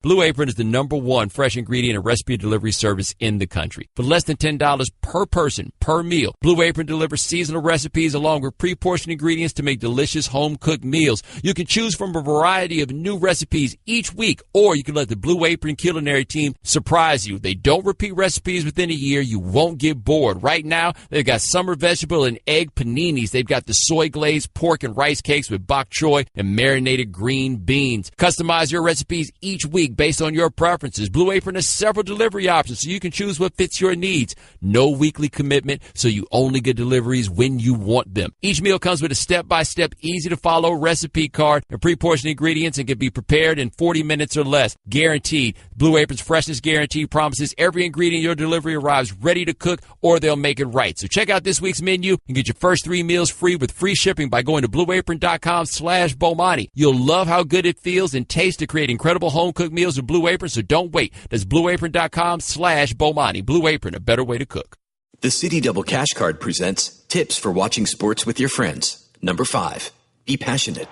Blue Apron is the #1 fresh ingredient and recipe delivery service in the country. For less than $10 per person, per meal, Blue Apron delivers seasonal recipes along with pre-portioned ingredients to make delicious home-cooked meals. You can choose from a variety of new recipes each week, or you can let the Blue Apron culinary team surprise you. They don't repeat recipes within a year. You won't get bored. Right now, they've got summer vegetable and egg paninis. They've got the soy-glazed pork and rice cakes with bok choy and marinated green beans. Customize your recipes each week based on your preferences. Blue Apron has several delivery options, so you can choose what fits your needs. No weekly commitment, so you only get deliveries when you want them. Each meal comes with a step-by-step, easy-to-follow recipe card and pre-portioned ingredients and can be prepared in 40 minutes or less. Guaranteed. Blue Apron's freshness guarantee promises every ingredient in your delivery arrives ready to cook, or they'll make it right. So check out this week's menu and get your first 3 meals free with free shipping by going to blueapron.com/Bomani. You'll love how good it feels and tastes to create incredible home-cooked meals with Blue Apron, so don't wait. That's blueapron.com/Bomani. Blue Apron, a better way to cook. The City Double Cash Card presents tips for watching sports with your friends. Number 5, be passionate.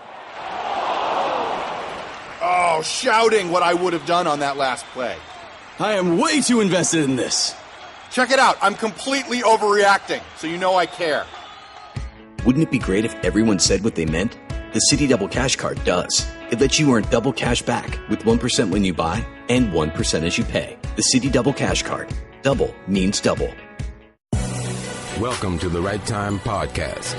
Oh, shouting what I would have done on that last play. I am way too invested in this. Check it out. I'm completely overreacting, so you know I care. Wouldn't it be great if everyone said what they meant? The City Double Cash Card does. It lets you earn double cash back with 1% when you buy and 1% as you pay. The City Double Cash Card. Double means double. Welcome to the Right Time Podcast.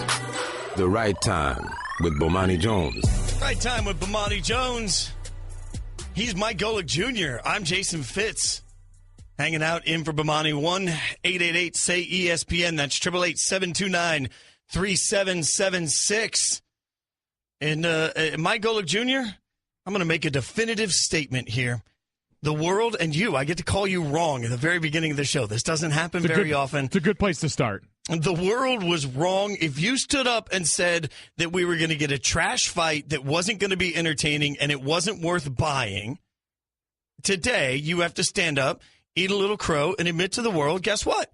The Right Time with Bomani Jones. Right Time with Bomani Jones. He's Mike Golic Jr. I'm Jason Fitz. Hanging out in for Bomani. 1-888-SAY-ESPN. That's 888-729-3776. And Mike Golic Jr., I'm going to make a definitive statement here. The world and you, I get to call you wrong at the very beginning of the show. This doesn't happen very often. It's a good place to start. The world was wrong if you stood up and said that we were going to get a trash fight that wasn't going to be entertaining and it wasn't worth buying. Today, you have to stand up, eat a little crow, and admit to the world, guess what?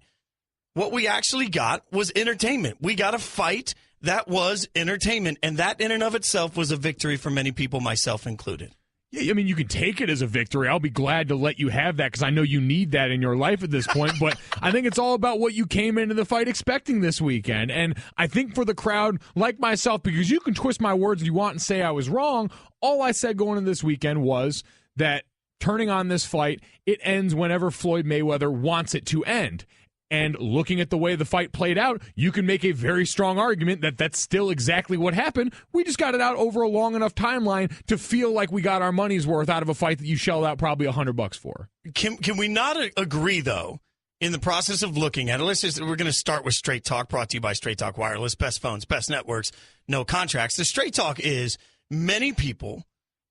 What we actually got was entertainment. We got a fight that was entertainment, and that in and of itself was a victory for many people, myself included. Yeah, I mean, you can take it as a victory. I'll be glad to let you have that because I know you need that in your life at this point. But I think it's all about what you came into the fight expecting this weekend. And I think for the crowd, like myself, because you can twist my words if you want and say I was wrong, all I said going into this weekend was that turning on this fight, it ends whenever Floyd Mayweather wants it to end. And looking at the way the fight played out, you can make a very strong argument that that's still exactly what happened. We just got it out over a long enough timeline to feel like we got our money's worth out of a fight that you shelled out probably $100 for. Can we not agree, though, in the process of looking at it? We're going to start with Straight Talk, brought to you by Straight Talk Wireless, best phones, best networks, no contracts. The Straight Talk is many people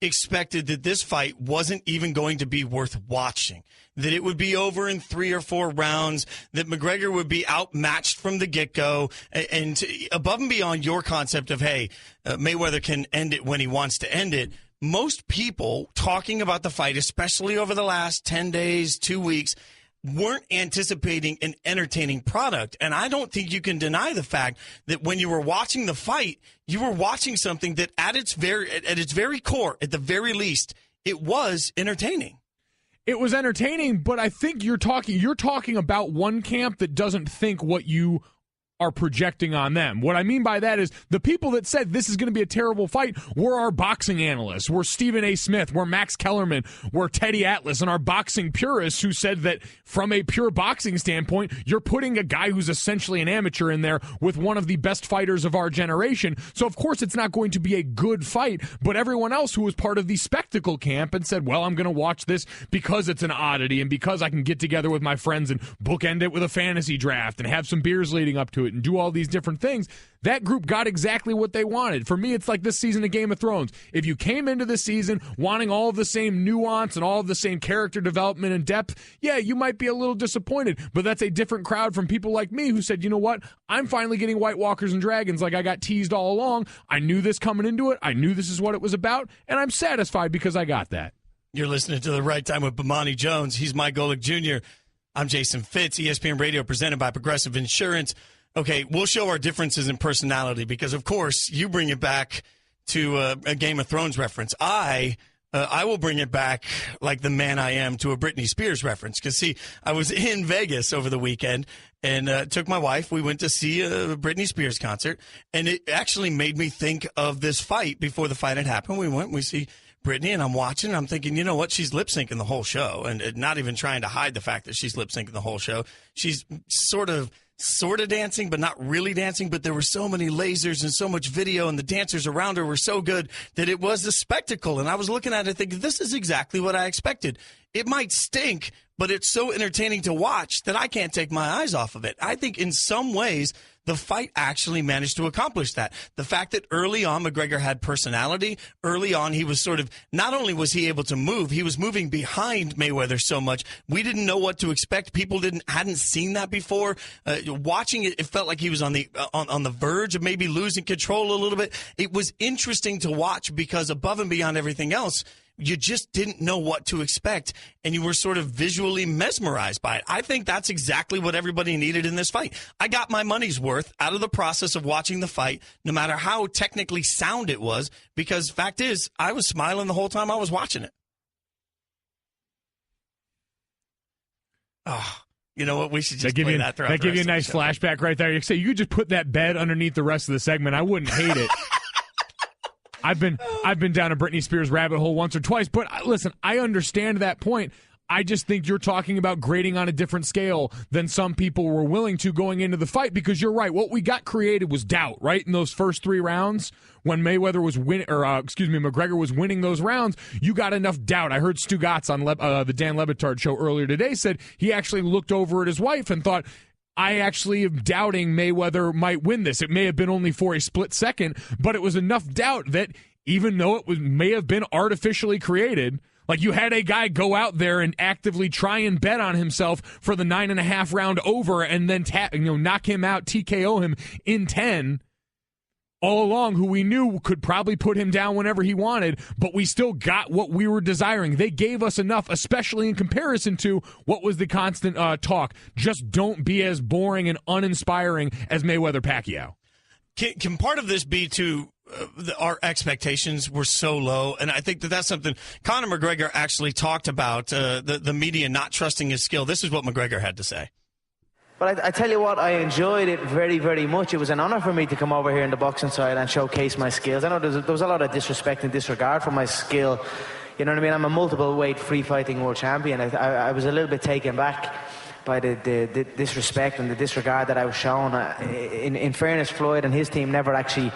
expected that this fight wasn't even going to be worth watching, that it would be over in 3 or 4 rounds, that McGregor would be outmatched from the get-go, and above and beyond your concept of, hey, Mayweather can end it when he wants to end it. Most people talking about the fight, especially over the last 10 days, 2 weeks, weren't anticipating an entertaining product. And I don't think you can deny the fact that when you were watching the fight, you were watching something that at its very core, at the very least, it was entertaining. It was entertaining, but I think you're talking about one camp that doesn't think what you are projecting on them. What I mean by that is the people that said this is going to be a terrible fight were our boxing analysts, were Stephen A. Smith, were Max Kellerman, were Teddy Atlas, and our boxing purists who said that from a pure boxing standpoint, you're putting a guy who's essentially an amateur in there with one of the best fighters of our generation. So of course it's not going to be a good fight, but everyone else who was part of the spectacle camp and said, well, I'm going to watch this because it's an oddity and because I can get together with my friends and bookend it with a fantasy draft and have some beers leading up to it and do all these different things, that group got exactly what they wanted. For me, it's like this season of Game of Thrones. If you came into this season wanting all of the same nuance and all of the same character development and depth, yeah, you might be a little disappointed, but that's a different crowd from people like me who said, you know what, I'm finally getting White Walkers and Dragons like I got teased all along. I knew this coming into it. I knew this is what it was about, and I'm satisfied because I got that. You're listening to The Right Time with Bomani Jones. He's Mike Golic Jr. I'm Jason Fitz, ESPN Radio, presented by Progressive Insurance. Okay, we'll show our differences in personality because, of course, you bring it back to a Game of Thrones reference. I I will bring it back like the man I am to a Britney Spears reference. Because, see, I was in Vegas over the weekend and took my wife. We went to see a Britney Spears concert, and it actually made me think of this fight before the fight had happened. We see Britney, and I'm watching, and I'm thinking, you know what? She's lip-syncing the whole show, and not even trying to hide the fact that she's lip-syncing the whole show. She's sort of dancing, but not really dancing. But there were so many lasers and so much video, and the dancers around her were so good that it was a spectacle. And I was looking at it thinking, this is exactly what I expected. It might stink, but it's so entertaining to watch that I can't take my eyes off of it. I think in some ways, the fight actually managed to accomplish that. The fact that early on McGregor had personality, early on he was sort of, not only was he able to move, he was moving behind Mayweather so much. We didn't know what to expect. People hadn't seen that before. Watching it, it felt like he was on the verge of maybe losing control a little bit. It was interesting to watch because above and beyond everything else, you just didn't know what to expect, and you were sort of visually mesmerized by it. I think that's exactly what everybody needed in this fight. I got my money's worth out of the process of watching the fight, no matter how technically sound it was, because fact is, I was smiling the whole time I was watching it. Oh, you know what? We should just play that throughout the rest of the show. That give you a nice flashback right there. You could just put that bed underneath the rest of the segment. I wouldn't hate it. I've been down a Britney Spears rabbit hole once or twice, but listen, I understand that point. I just think you're talking about grading on a different scale than some people were willing to going into the fight, because you're right. What we got created was doubt, right? In those first 3 rounds, when Mayweather was McGregor was winning those rounds, you got enough doubt. I heard Stu Gatz on the Dan Le Batard show earlier today said he actually looked over at his wife and thought, I actually am doubting Mayweather might win this. It may have been only for a split second, but it was enough doubt that even though it may have been artificially created, like you had a guy go out there and actively try and bet on himself for the 9.5 round over and then knock him out, TKO him in 10. All along, who we knew could probably put him down whenever he wanted, but we still got what we were desiring. They gave us enough, especially in comparison to what was the constant talk. Just don't be as boring and uninspiring as Mayweather-Pacquiao. Can part of this be our expectations were so low? And I think that's something Conor McGregor actually talked about, the media not trusting his skill. This is what McGregor had to say. But I tell you what, I enjoyed it very, very much. It was an honour for me to come over here in the boxing side and showcase my skills. I know there was a lot of disrespect and disregard for my skill. You know what I mean? I'm a multiple weight free fighting world champion. I was a little bit taken back by the disrespect and the disregard that I was shown. In fairness, Floyd and his team never actually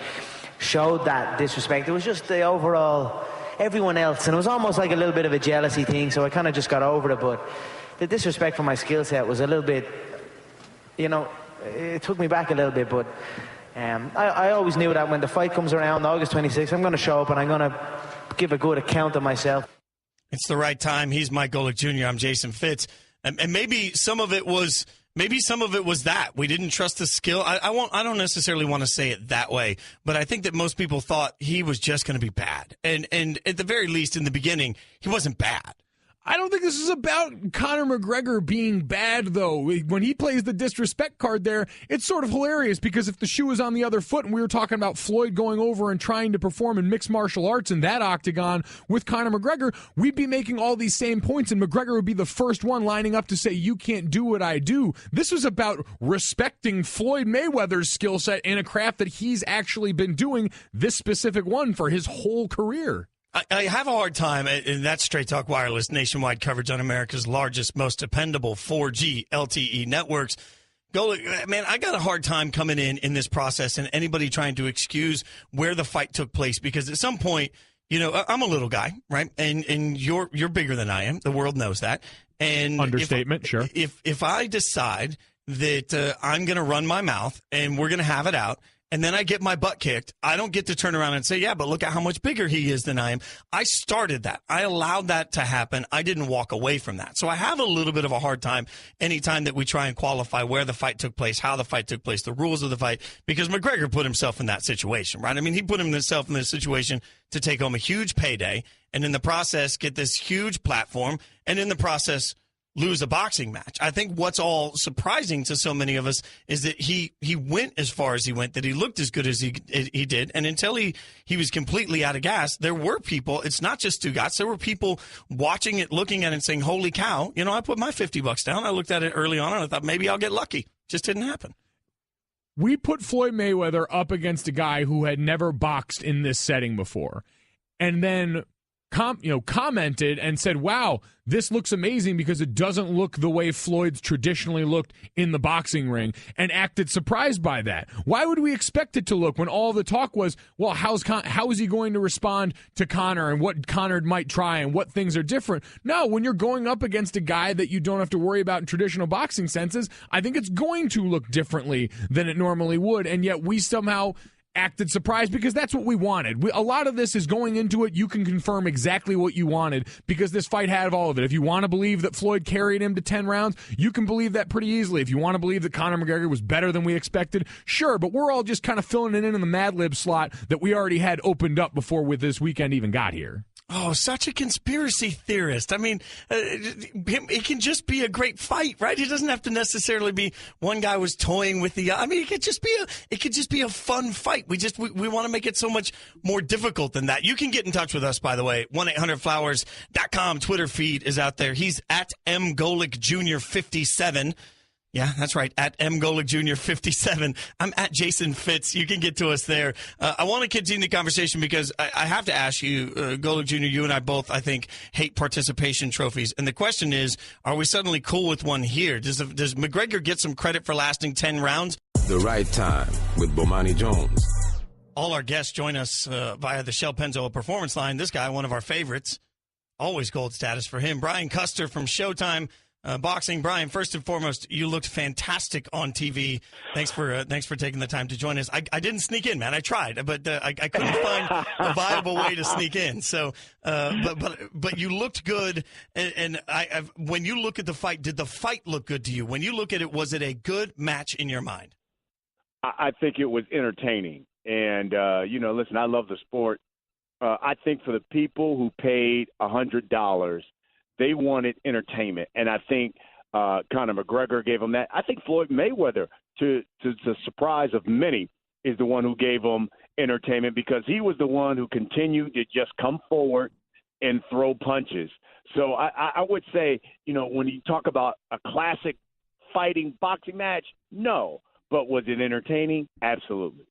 showed that disrespect. It was just the overall everyone else, and it was almost like a little bit of a jealousy thing, so I kind of just got over it. But the disrespect for my skill set was a little bit, it took me back a little bit. But I always knew that when the fight comes around August 26th, I'm going to show up and I'm going to give a good account of myself. It's the right time. He's Mike Golic Jr. I'm Jason Fitz. And maybe some of it was that we didn't trust the skill. I don't necessarily want to say it that way, but I think that most people thought he was just going to be bad. And at the very least, in the beginning, he wasn't bad. I don't think this is about Conor McGregor being bad, though. When he plays the disrespect card there, it's sort of hilarious, because if the shoe was on the other foot and we were talking about Floyd going over and trying to perform in mixed martial arts in that octagon with Conor McGregor, we'd be making all these same points, and McGregor would be the first one lining up to say, you can't do what I do. This was about respecting Floyd Mayweather's skill set in a craft that he's actually been doing, this specific one, for his whole career. I have a hard time, and that's Straight Talk Wireless, nationwide coverage on America's largest, most dependable 4G LTE networks. Man, I got a hard time coming in this process and anybody trying to excuse where the fight took place, because at some point, I'm a little guy, right? And you're bigger than I am. The world knows that. And understatement, sure. If I decide that I'm going to run my mouth and we're going to have it out, and then I get my butt kicked, I don't get to turn around and say, yeah, but look at how much bigger he is than I am. I started that. I allowed that to happen. I didn't walk away from that. So I have a little bit of a hard time anytime that we try and qualify where the fight took place, how the fight took place, the rules of the fight, because McGregor put himself in that situation, right? I mean, he put himself in this situation to take home a huge payday and in the process get this huge platform, and in the process lose a boxing match. I think what's all surprising to so many of us is that he went as far as he went, that he looked as good as he did. And until he was completely out of gas, there were people, it's not just Stugatz, there were people watching it, looking at it and saying, holy cow, I put my $50 down. I looked at it early on and I thought maybe I'll get lucky. Just didn't happen. We put Floyd Mayweather up against a guy who had never boxed in this setting before, and then commented and said, wow, this looks amazing because it doesn't look the way Floyd's traditionally looked in the boxing ring, and acted surprised by that. Why would we expect it to look when all the talk was, well, how is he going to respond to Conor and what Conor might try and what things are different? No, when you're going up against a guy that you don't have to worry about in traditional boxing senses, I think it's going to look differently than it normally would, and yet we somehow acted surprised because that's what we wanted. A lot of this is going into it. You can confirm exactly what you wanted because this fight had all of it. If you want to believe that Floyd carried him to 10 rounds, you can believe that pretty easily. If you want to believe that Conor McGregor was better than we expected, sure, but we're all just kind of filling it in the Mad Lib slot that we already had opened up before with this weekend even got here. Oh, such a conspiracy theorist. I mean, it can just be a great fight, right? It doesn't have to necessarily be one guy was toying with the. I mean, it could just be a fun fight. We want to make it so much more difficult than that. You can get in touch with us, by the way. 1-800-Flowers.com Twitter feed is out there. He's at Golic Jr 57. Yeah, that's right. At Golic Jr 57. I'm at Jason Fitz. You can get to us there. I want to continue the conversation because I have to ask you, Golic Jr., you and I both, I think, hate participation trophies. And the question is, are we suddenly cool with one here? Does McGregor get some credit for lasting 10 rounds? The Right Time with Bomani Jones. All our guests join us via the Shell Pennzoil Performance Line. This guy, one of our favorites, always gold status for him. Brian Custer from Showtime. Boxing. Brian, first and foremost, you looked fantastic on TV. Thanks for taking the time to join us. I didn't sneak in, man. I tried, but I couldn't find a viable way to sneak in. So, but you looked good. And when you look at the fight, did the fight look good to you? When you look at it, was it a good match in your mind? I think it was entertaining. And, listen, I love the sport. I think for the people who paid $100, they wanted entertainment, and I think Conor McGregor gave them that. I think Floyd Mayweather, to the surprise of many, is the one who gave them entertainment because he was the one who continued to just come forward and throw punches. So I would say, when you talk about a classic fighting boxing match, no. But was it entertaining? Absolutely.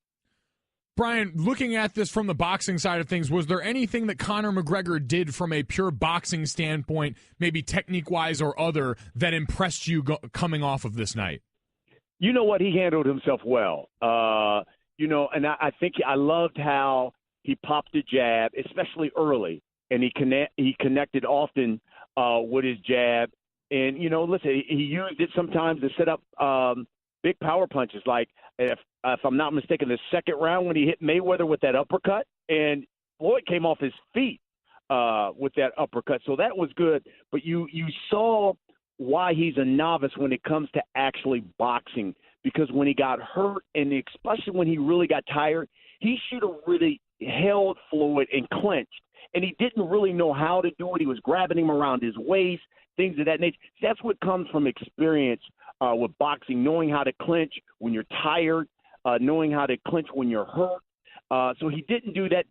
Brian, looking at this from the boxing side of things, was there anything that Conor McGregor did from a pure boxing standpoint, maybe technique-wise or other, that impressed you coming off of this night? You know what? He handled himself well. And I think I loved how he popped the jab, especially early, and he connected often with his jab. And, listen, he used it sometimes to set up big power punches, like if I'm not mistaken, the second round when he hit Mayweather with that uppercut, and Floyd came off his feet with that uppercut. So that was good. But you saw why he's a novice when it comes to actually boxing, because when he got hurt, and especially when he really got tired, he should have really held Floyd and clinched. And he didn't really know how to do it. He was grabbing him around his waist, things of that nature. That's what comes from experience with boxing, knowing how to clinch when you're tired, knowing how to clinch when you're hurt. So he didn't do that.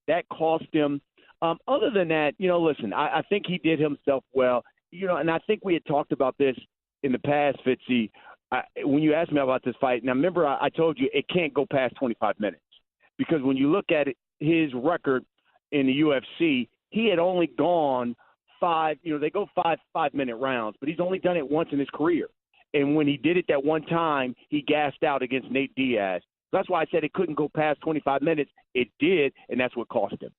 That cost him. Other than that, listen, I think he did himself well. And I think we had talked about this in the past, Fitzy, when you asked me about this fight. Now, remember, I told you it can't go past 25 minutes because when you look at it, his record in the UFC, he had only gone they go 5-minute rounds, but he's only done it once in his career. And when he did it that one time, he gassed out against Nate Diaz. That's why I said it couldn't go past 25 minutes. It did, and that's what cost him.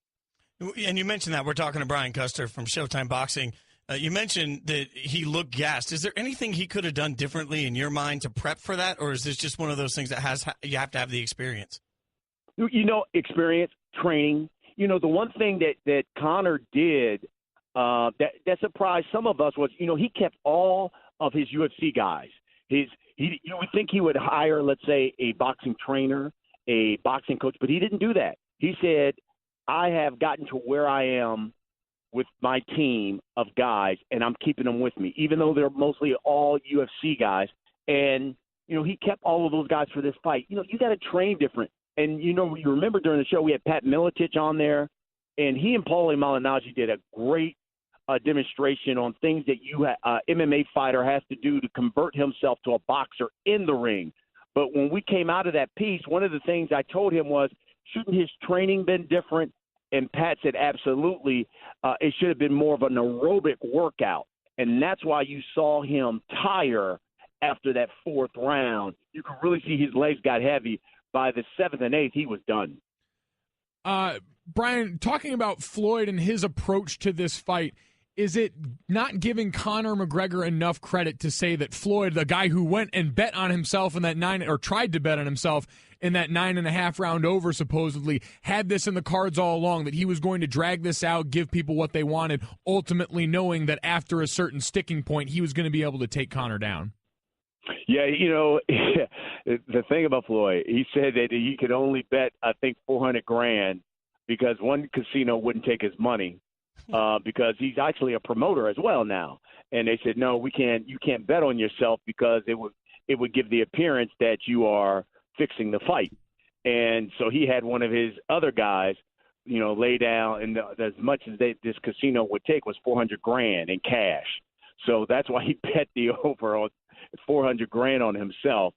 And you mentioned that. We're talking to Brian Custer from Showtime Boxing. You mentioned that he looked gassed. Is there anything he could have done differently in your mind to prep for that, or is this just one of those things that you have to have the experience? Experience, training. The one thing that Conor did that surprised some of us was, he kept all of his UFC guys. You would think he would hire, let's say, a boxing trainer, a boxing coach, but he didn't do that. He said, I have gotten to where I am with my team of guys, and I'm keeping them with me, even though they're mostly all UFC guys. And, he kept all of those guys for this fight. You got to train different. And, you remember during the show we had Pat Miletich on there, and he and Paulie Malignaggi did a great demonstration on things that MMA fighter has to do to convert himself to a boxer in the ring. But when we came out of that piece, one of the things I told him was, shouldn't his training been different? And Pat said, absolutely. It should have been more of an aerobic workout. And that's why you saw him tire after that fourth round. You could really see his legs got heavy. By the seventh and eighth, he was done. Brian, talking about Floyd and his approach to this fight, is it not giving Conor McGregor enough credit to say that Floyd, the guy who went and bet on himself in that tried to bet on himself in that 9.5 round over, supposedly, had this in the cards all along, that he was going to drag this out, give people what they wanted, ultimately knowing that after a certain sticking point, he was going to be able to take Conor down? Yeah, the thing about Floyd, he said that he could only bet, I think, $400,000 because one casino wouldn't take his money. Because he's actually a promoter as well now. And they said, no, you can't bet on yourself because it would give the appearance that you are fixing the fight. And so he had one of his other guys, lay down, and as much as this casino would take was $400,000 in cash. So that's why he bet the over on $400,000 on himself.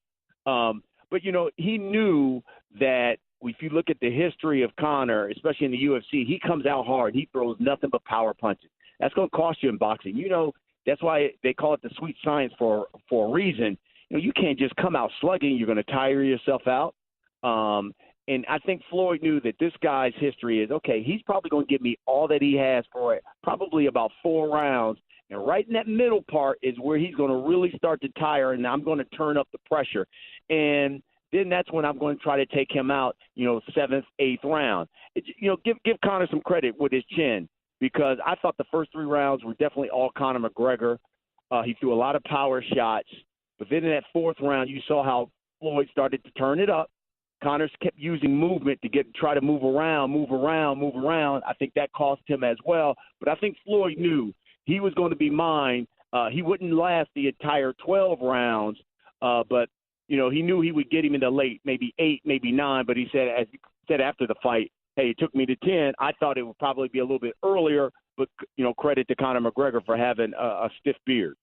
But, he knew that if you look at the history of Conor, especially in the UFC, he comes out hard. He throws nothing but power punches. That's going to cost you in boxing. That's why they call it the sweet science for a reason. You can't just come out slugging. You're going to tire yourself out. And I think Floyd knew that this guy's history is, okay, he's probably going to give me all that he has for it, probably about 4 rounds. And right in that middle part is where he's going to really start to tire, and I'm going to turn up the pressure. And then that's when I'm going to try to take him out, 7th, 8th round. Give Conor some credit with his chin, because I thought the first 3 rounds were definitely all Conor McGregor. He threw a lot of power shots. But then in that 4th round, you saw how Floyd started to turn it up. Conor kept using movement to try to move around. I think that cost him as well. But I think Floyd knew he was going to be mine. He wouldn't last the entire 12 rounds, but he knew he would get him in the late, maybe 8, maybe 9. But he said, as he said after the fight, hey, it took me to 10. I thought it would probably be a little bit earlier, but, credit to Conor McGregor for having a stiff beard.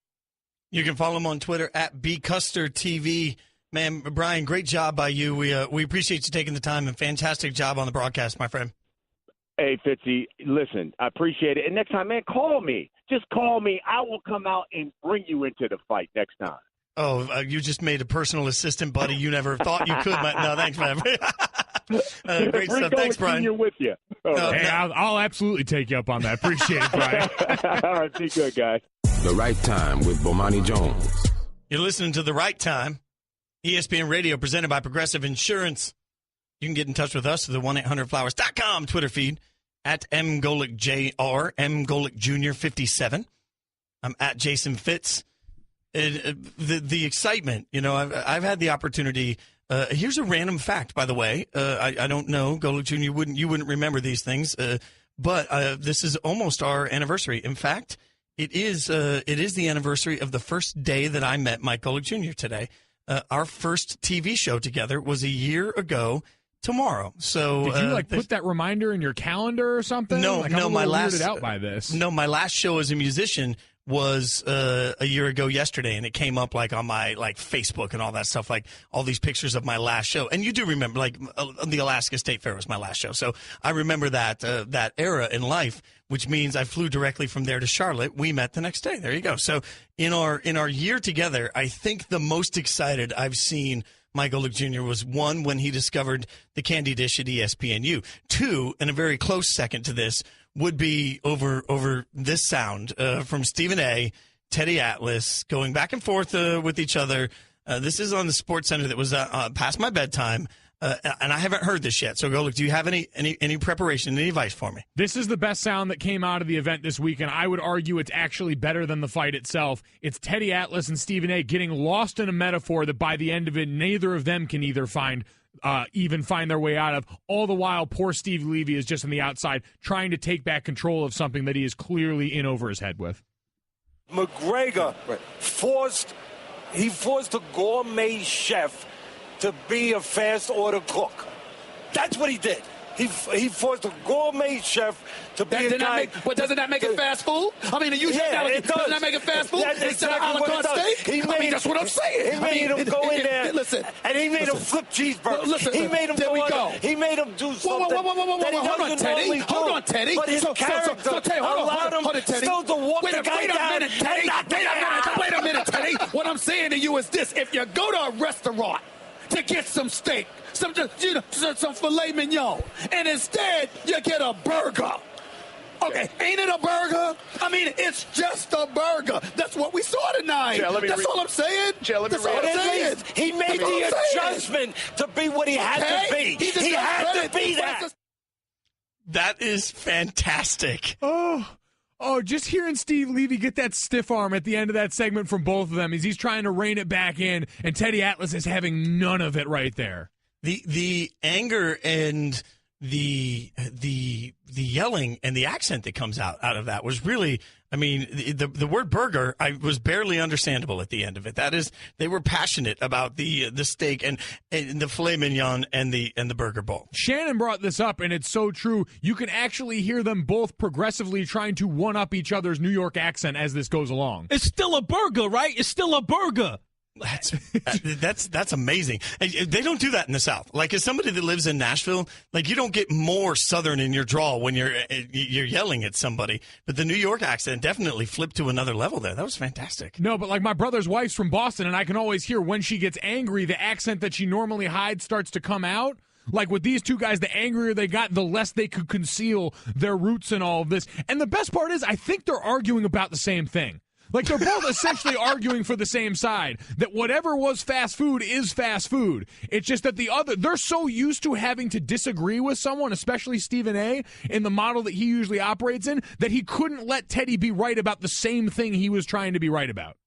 You can follow him on Twitter at BCusterTV. Man, Brian, great job by you. We appreciate you taking the time, and fantastic job on the broadcast, my friend. Hey, Fitzy, listen, I appreciate it. And next time, man, call me. Just call me. I will come out and bring you into the fight next time. Oh, you just made a personal assistant, buddy. You never thought you could. No, thanks, man. Great stuff. Thanks, Brian. You're with you. Hey, I'll absolutely take you up on that. Appreciate it, Brian. All right, be good, guys. The Right Time with Bomani Jones. You're listening to The Right Time, ESPN Radio, presented by Progressive Insurance. You can get in touch with us through the 1-800-Flowers.com Twitter feed at MGolic Jr., MGolic Jr. 57. I'm at Jason Fitz. The excitement, I've had the opportunity. Here's a random fact, by the way. I don't know, Golic Jr. You wouldn't remember these things, but this is almost our anniversary. In fact, it is the anniversary of the first day that I met Mike Golic Jr. today. Our first TV show together was a year ago tomorrow. So did you put that reminder in your calendar or something? No, I'm no. a little weirded out by this. No, my last show as a musician was a year ago yesterday, and it came up on my Facebook and all that stuff, all these pictures of my last show. And you do remember the Alaska State Fair was my last show, so I remember that era in life, which means I flew directly from there to Charlotte. We met the next day. There you go. So in our year together, I think the most excited I've seen Mike Golic Jr. was, 1, when he discovered the Candy Dish at ESPNU. 2, and a very close second to this, would be over this sound from Stephen A., Teddy Atlas, going back and forth with each other. This is on the Sports Center that was past my bedtime, and I haven't heard this yet. So, Golic, do you have any preparation, any advice for me? This is the best sound that came out of the event this week, and I would argue it's actually better than the fight itself. It's Teddy Atlas and Stephen A. getting lost in a metaphor that by the end of it, neither of them can either find even find their way out of. All the while, poor Steve Levy is just on the outside trying to take back control of something that he is clearly in over his head with. McGregor forced a gourmet chef to be a fast order cook. That's what he did. He forced a gourmet chef to be a guy. But doesn't that make it fast food? I mean, doesn't that make it fast food? Instead of a la carte steak? That's what I'm saying. He made him go in there. And he made him flip cheeseburgers. He made him go in. He made him do something that he doesn't normally do. Hold on, Teddy. But his character allowed him still to walk the guy down. Wait a minute, Teddy. What I'm saying to you is this. If you go to a restaurant to get some steak, some filet mignon, and instead you get a burger. Okay, ain't it a burger? I mean, it's just a burger. That's what we saw tonight. That's all I'm saying. That's all I'm saying. He made the adjustment to be what he had to be. He had to be that. That is fantastic. Oh, just hearing Steve Levy get that stiff arm at the end of that segment from both of them as he's trying to rein it back in, and Teddy Atlas is having none of it right there. The anger and the yelling and the accent that comes out of that was really, I mean, the word burger was barely understandable at the end of it. That is, they were passionate about the steak and the filet mignon and the burger bowl. Shannon brought this up, and it's so true. You can actually hear them both progressively trying to one-up each other's New York accent as this goes along. It's still a burger, right? It's still a burger. That's amazing. They don't do that in the South. Like, as somebody that lives in Nashville, like, you don't get more Southern in your drawl when you're yelling at somebody. But the New York accent definitely flipped to another level there. That was fantastic. No, but like my brother's wife's from Boston, and I can always hear when she gets angry, the accent that she normally hides starts to come out. Like with these two guys, the angrier they got, the less they could conceal their roots in all of this. And the best part is, I think they're arguing about the same thing. Like, they're both essentially arguing for the same side, that whatever was fast food is fast food. It's just that they're so used to having to disagree with someone, especially Stephen A., in the model that he usually operates in, that he couldn't let Teddy be right about the same thing he was trying to be right about.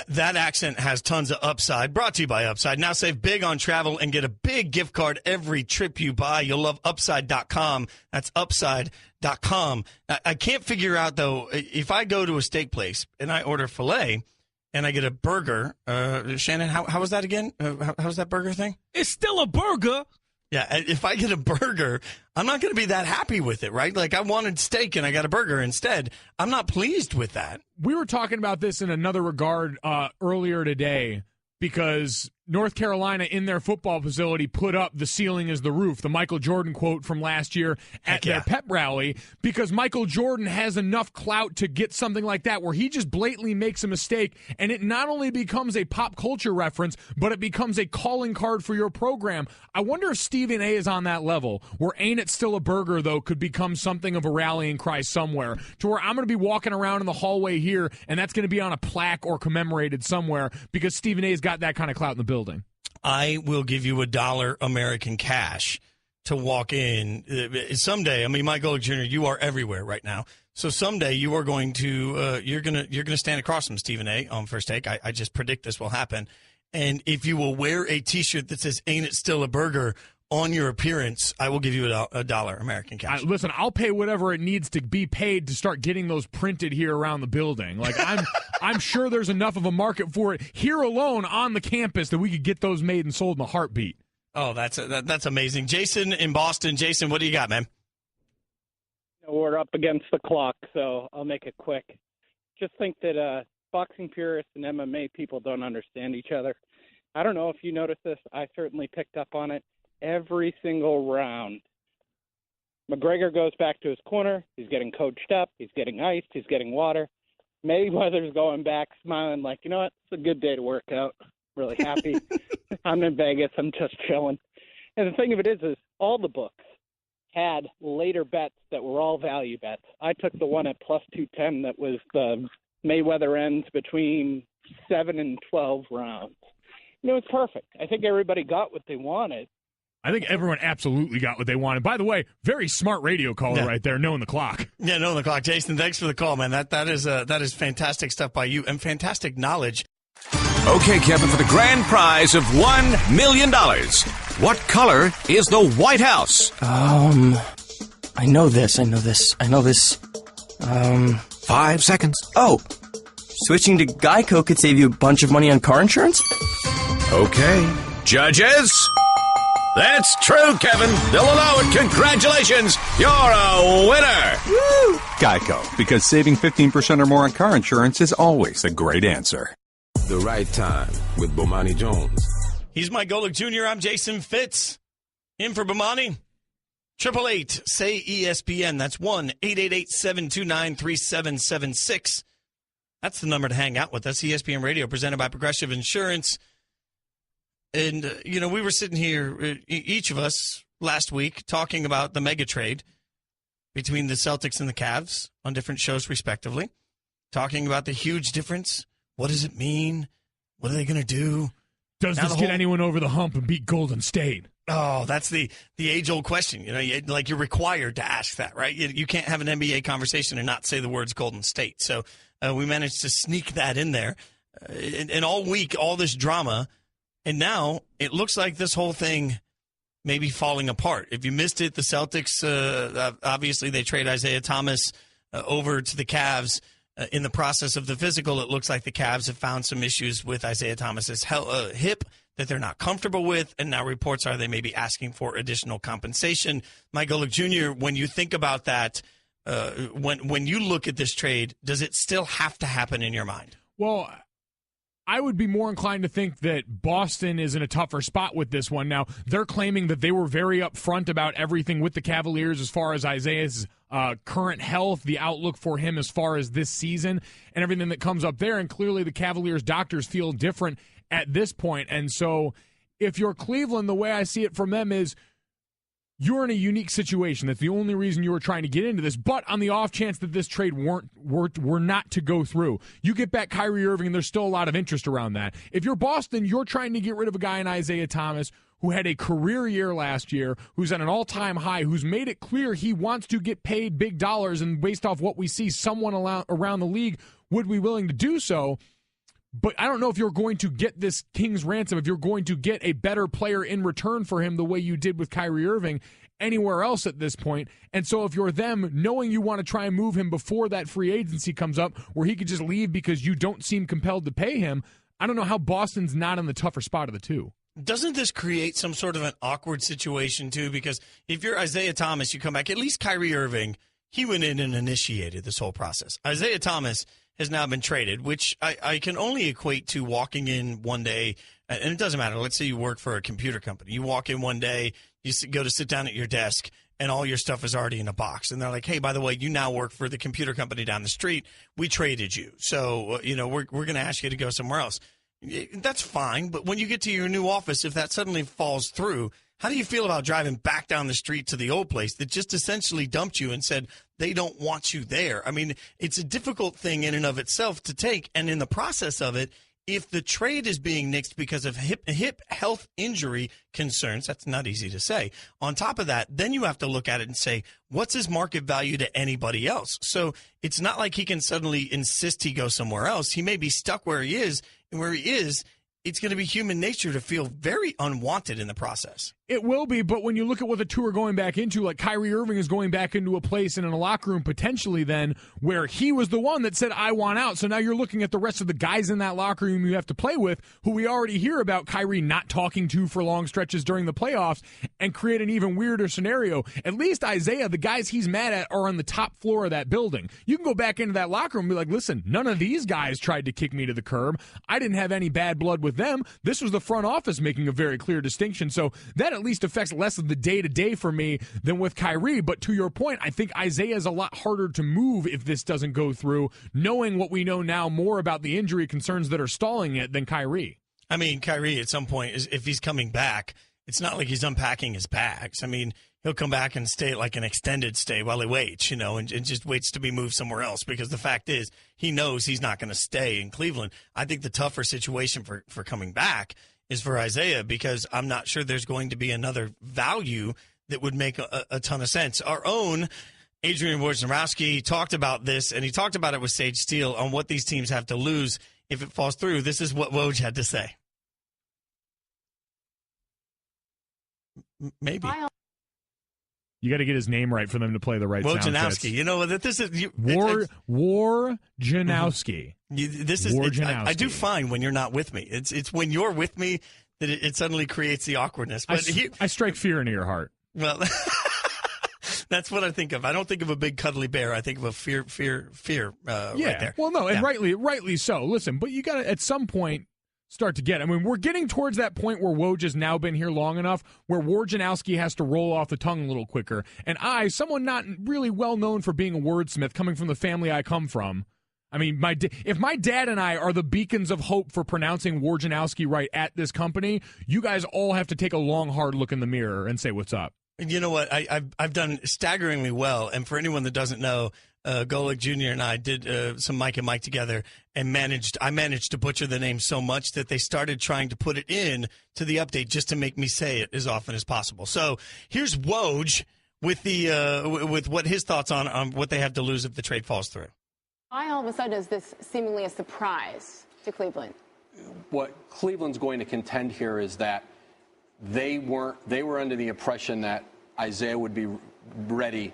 That accent has tons of upside. Brought to you by Upside. Now save big on travel and get a big gift card every trip you buy. You'll love Upside.com. That's Upside.com. I can't figure out, though, if I go to a steak place and I order filet and I get a burger, Shannon, how was that again? How's that burger thing? It's still a burger. Yeah, if I get a burger, I'm not going to be that happy with it, right? Like, I wanted steak and I got a burger instead. I'm not pleased with that. We were talking about this in another regard earlier today, because North Carolina in their football facility put up "the ceiling is the roof," the Michael Jordan quote from last year at their pep rally, because Michael Jordan has enough clout to get something like that where he just blatantly makes a mistake, and it not only becomes a pop culture reference, but it becomes a calling card for your program. I wonder if Stephen A. is on that level, where "Ain't It Still a Burger," though, could become something of a rallying cry somewhere, to where I'm going to be walking around in the hallway here, and that's going to be on a plaque or commemorated somewhere, because Stephen A.'s got that kind of clout in the building. I will give you $1 American cash to walk in someday. I mean, my Golic Jr., you are everywhere right now. So someday you are going to you're gonna stand across from Stephen A. on First Take. I just predict this will happen. And if you will wear a T-shirt that says "Ain't It Still a Burger" on your appearance, I will give you $1 American cash. Listen, I'll pay whatever it needs to be paid to start getting those printed here around the building. Like, I'm sure there's enough of a market for it here alone on the campus that we could get those made and sold in a heartbeat. Oh, that's amazing. Jason in Boston. Jason, what do you got, man? We're up against the clock, so I'll make it quick. Just think that boxing purists and MMA people don't understand each other. I don't know if you noticed this. I certainly picked up on it. Every single round, McGregor goes back to his corner. He's getting coached up. He's getting iced. He's getting water. Mayweather's going back, smiling like, you know what? It's a good day to work out. Really happy. I'm in Vegas. I'm just chilling. And the thing of it is all the books had later bets that were all value bets. I took the one at plus 210 that was the Maywether ends between 7 and 12 rounds. You know, it's perfect. I think everybody got what they wanted. I think everyone absolutely got what they wanted. By the way, very smart radio caller right there, knowing the clock. Yeah, knowing the clock. Jason, thanks for the call, man. That is fantastic stuff by you and fantastic knowledge. Okay, Kevin, for the grand prize of $1 million. What color is the White House? I know this. 5 seconds. Oh, switching to Geico could save you a bunch of money on car insurance? Okay. Judges? That's true, Kevin. They'll allow it. Congratulations. You're a winner. Woo! Geico, because saving 15% or more on car insurance is always a great answer. The Right Time with Bomani Jones. He's my Golic Jr. I'm Jason Fitz. In for Bomani. 888-SAY-ESPN. That's 1-888-729-3776. That's the number to hang out with us. ESPN Radio, presented by Progressive Insurance. And, we were sitting here, each of us, last week, talking about the mega trade between the Celtics and the Cavs on different shows, respectively. Talking about the huge difference. What does it mean? What are they going to do? Does this get anyone over the hump and beat Golden State? Oh, that's the age-old question. You're required to ask that, right? You can't have an NBA conversation and not say the words Golden State. So we managed to sneak that in there. And all week, all this drama. And now it looks like this whole thing may be falling apart. If you missed it, the Celtics, obviously they trade Isaiah Thomas over to the Cavs. In the process of the physical, it looks like the Cavs have found some issues with Isaiah Thomas's hip that they're not comfortable with, and now reports are they may be asking for additional compensation. Mike Golic Jr., when you think about that, when you look at this trade, does it still have to happen in your mind? Well, I would be more inclined to think that Boston is in a tougher spot with this one. Now, they're claiming that they were very upfront about everything with the Cavaliers as far as Isaiah's current health, the outlook for him as far as this season, and everything that comes up there. And clearly the Cavaliers' doctors feel different at this point. And so if you're Cleveland, the way I see it from them is you're in a unique situation. That's the only reason you were trying to get into this. But on the off chance that this trade were not to go through, you get back Kyrie Irving, and there's still a lot of interest around that. If you're Boston, you're trying to get rid of a guy in Isaiah Thomas who had a career year last year, who's at an all-time high, who's made it clear he wants to get paid big dollars, and based off what we see, someone around the league would be willing to do so. But I don't know if you're going to get this king's ransom, if you're going to get a better player in return for him the way you did with Kyrie Irving anywhere else at this point. And so if you're them, knowing you want to try and move him before that free agency comes up where he could just leave because you don't seem compelled to pay him, I don't know how Boston's not in the tougher spot of the two. Doesn't this create some sort of an awkward situation, too? Because if you're Isaiah Thomas, you come back, at least Kyrie Irving, he went in and initiated this whole process. Isaiah Thomas has now been traded, which I can only equate to walking in one day, and it doesn't matter. Let's say you work for a computer company. You walk in one day, you go to sit down at your desk, and all your stuff is already in a box. And they're like, hey, by the way, you now work for the computer company down the street. We traded you. So, we're going to ask you to go somewhere else. That's fine, but when you get to your new office, if that suddenly falls through, how do you feel about driving back down the street to the old place that just essentially dumped you and said they don't want you there? I mean, it's a difficult thing in and of itself to take, and in the process of it, if the trade is being nixed because of hip health injury concerns, that's not easy to say. On top of that, then you have to look at it and say, what's his market value to anybody else? So it's not like he can suddenly insist he go somewhere else. He may be stuck where he is, and where he is, it's going to be human nature to feel very unwanted in the process. It will be, but when you look at what the two are going back into, like Kyrie Irving is going back into a place and in a locker room potentially then where he was the one that said, I want out. So now you're looking at the rest of the guys in that locker room you have to play with who we already hear about Kyrie not talking to for long stretches during the playoffs and create an even weirder scenario. At least Isaiah, the guys he's mad at are on the top floor of that building. You can go back into that locker room and be like, listen, none of these guys tried to kick me to the curb. I didn't have any bad blood with them. This was the front office making a very clear distinction. So that at least affects less of the day-to-day for me than with Kyrie. But to your point, I think Isaiah is a lot harder to move if this doesn't go through, knowing what we know now more about the injury concerns that are stalling it than Kyrie. I mean, Kyrie at some point, if he's coming back, it's not like he's unpacking his bags. I mean, he'll come back and stay like an extended stay while he waits, and just waits to be moved somewhere else, because the fact is he knows he's not going to stay in Cleveland. I think the tougher situation for coming back is for Isaiah, because I'm not sure there's going to be another value that would make a ton of sense. Our own Adrian Wojnarowski talked about this, and he talked about it with Sage Steele on what these teams have to lose if it falls through. This is what Woj had to say. Maybe. You got to get his name right for them to play the right sound fits. Wojnarowski. You know that this is Wojnarowski. This is. I do fine when you're not with me. It's when you're with me that it suddenly creates the awkwardness. But I strike fear into your heart. Well, that's what I think of. I don't think of a big cuddly bear. I think of a fear. Right there. Well, no, and rightly so. Listen, but you got to at some point start to get. I mean, we're getting towards that point where Woj has now been here long enough where Wojnarowski has to roll off the tongue a little quicker. And someone not really well known for being a wordsmith, coming from the family I come from. I mean, if my dad and I are the beacons of hope for pronouncing Wojnarowski right at this company, you guys all have to take a long, hard look in the mirror and say what's up. You know what? I've done staggeringly well. And for anyone that doesn't know, Golic Jr. and I did some Mike and Mike together and I managed to butcher the name so much that they started trying to put it in to the update just to make me say it as often as possible. So here's Woj with with what his thoughts on what they have to lose if the trade falls through. Why all of a sudden is this seemingly a surprise to Cleveland? What Cleveland's going to contend here is that they were under the impression that Isaiah would be ready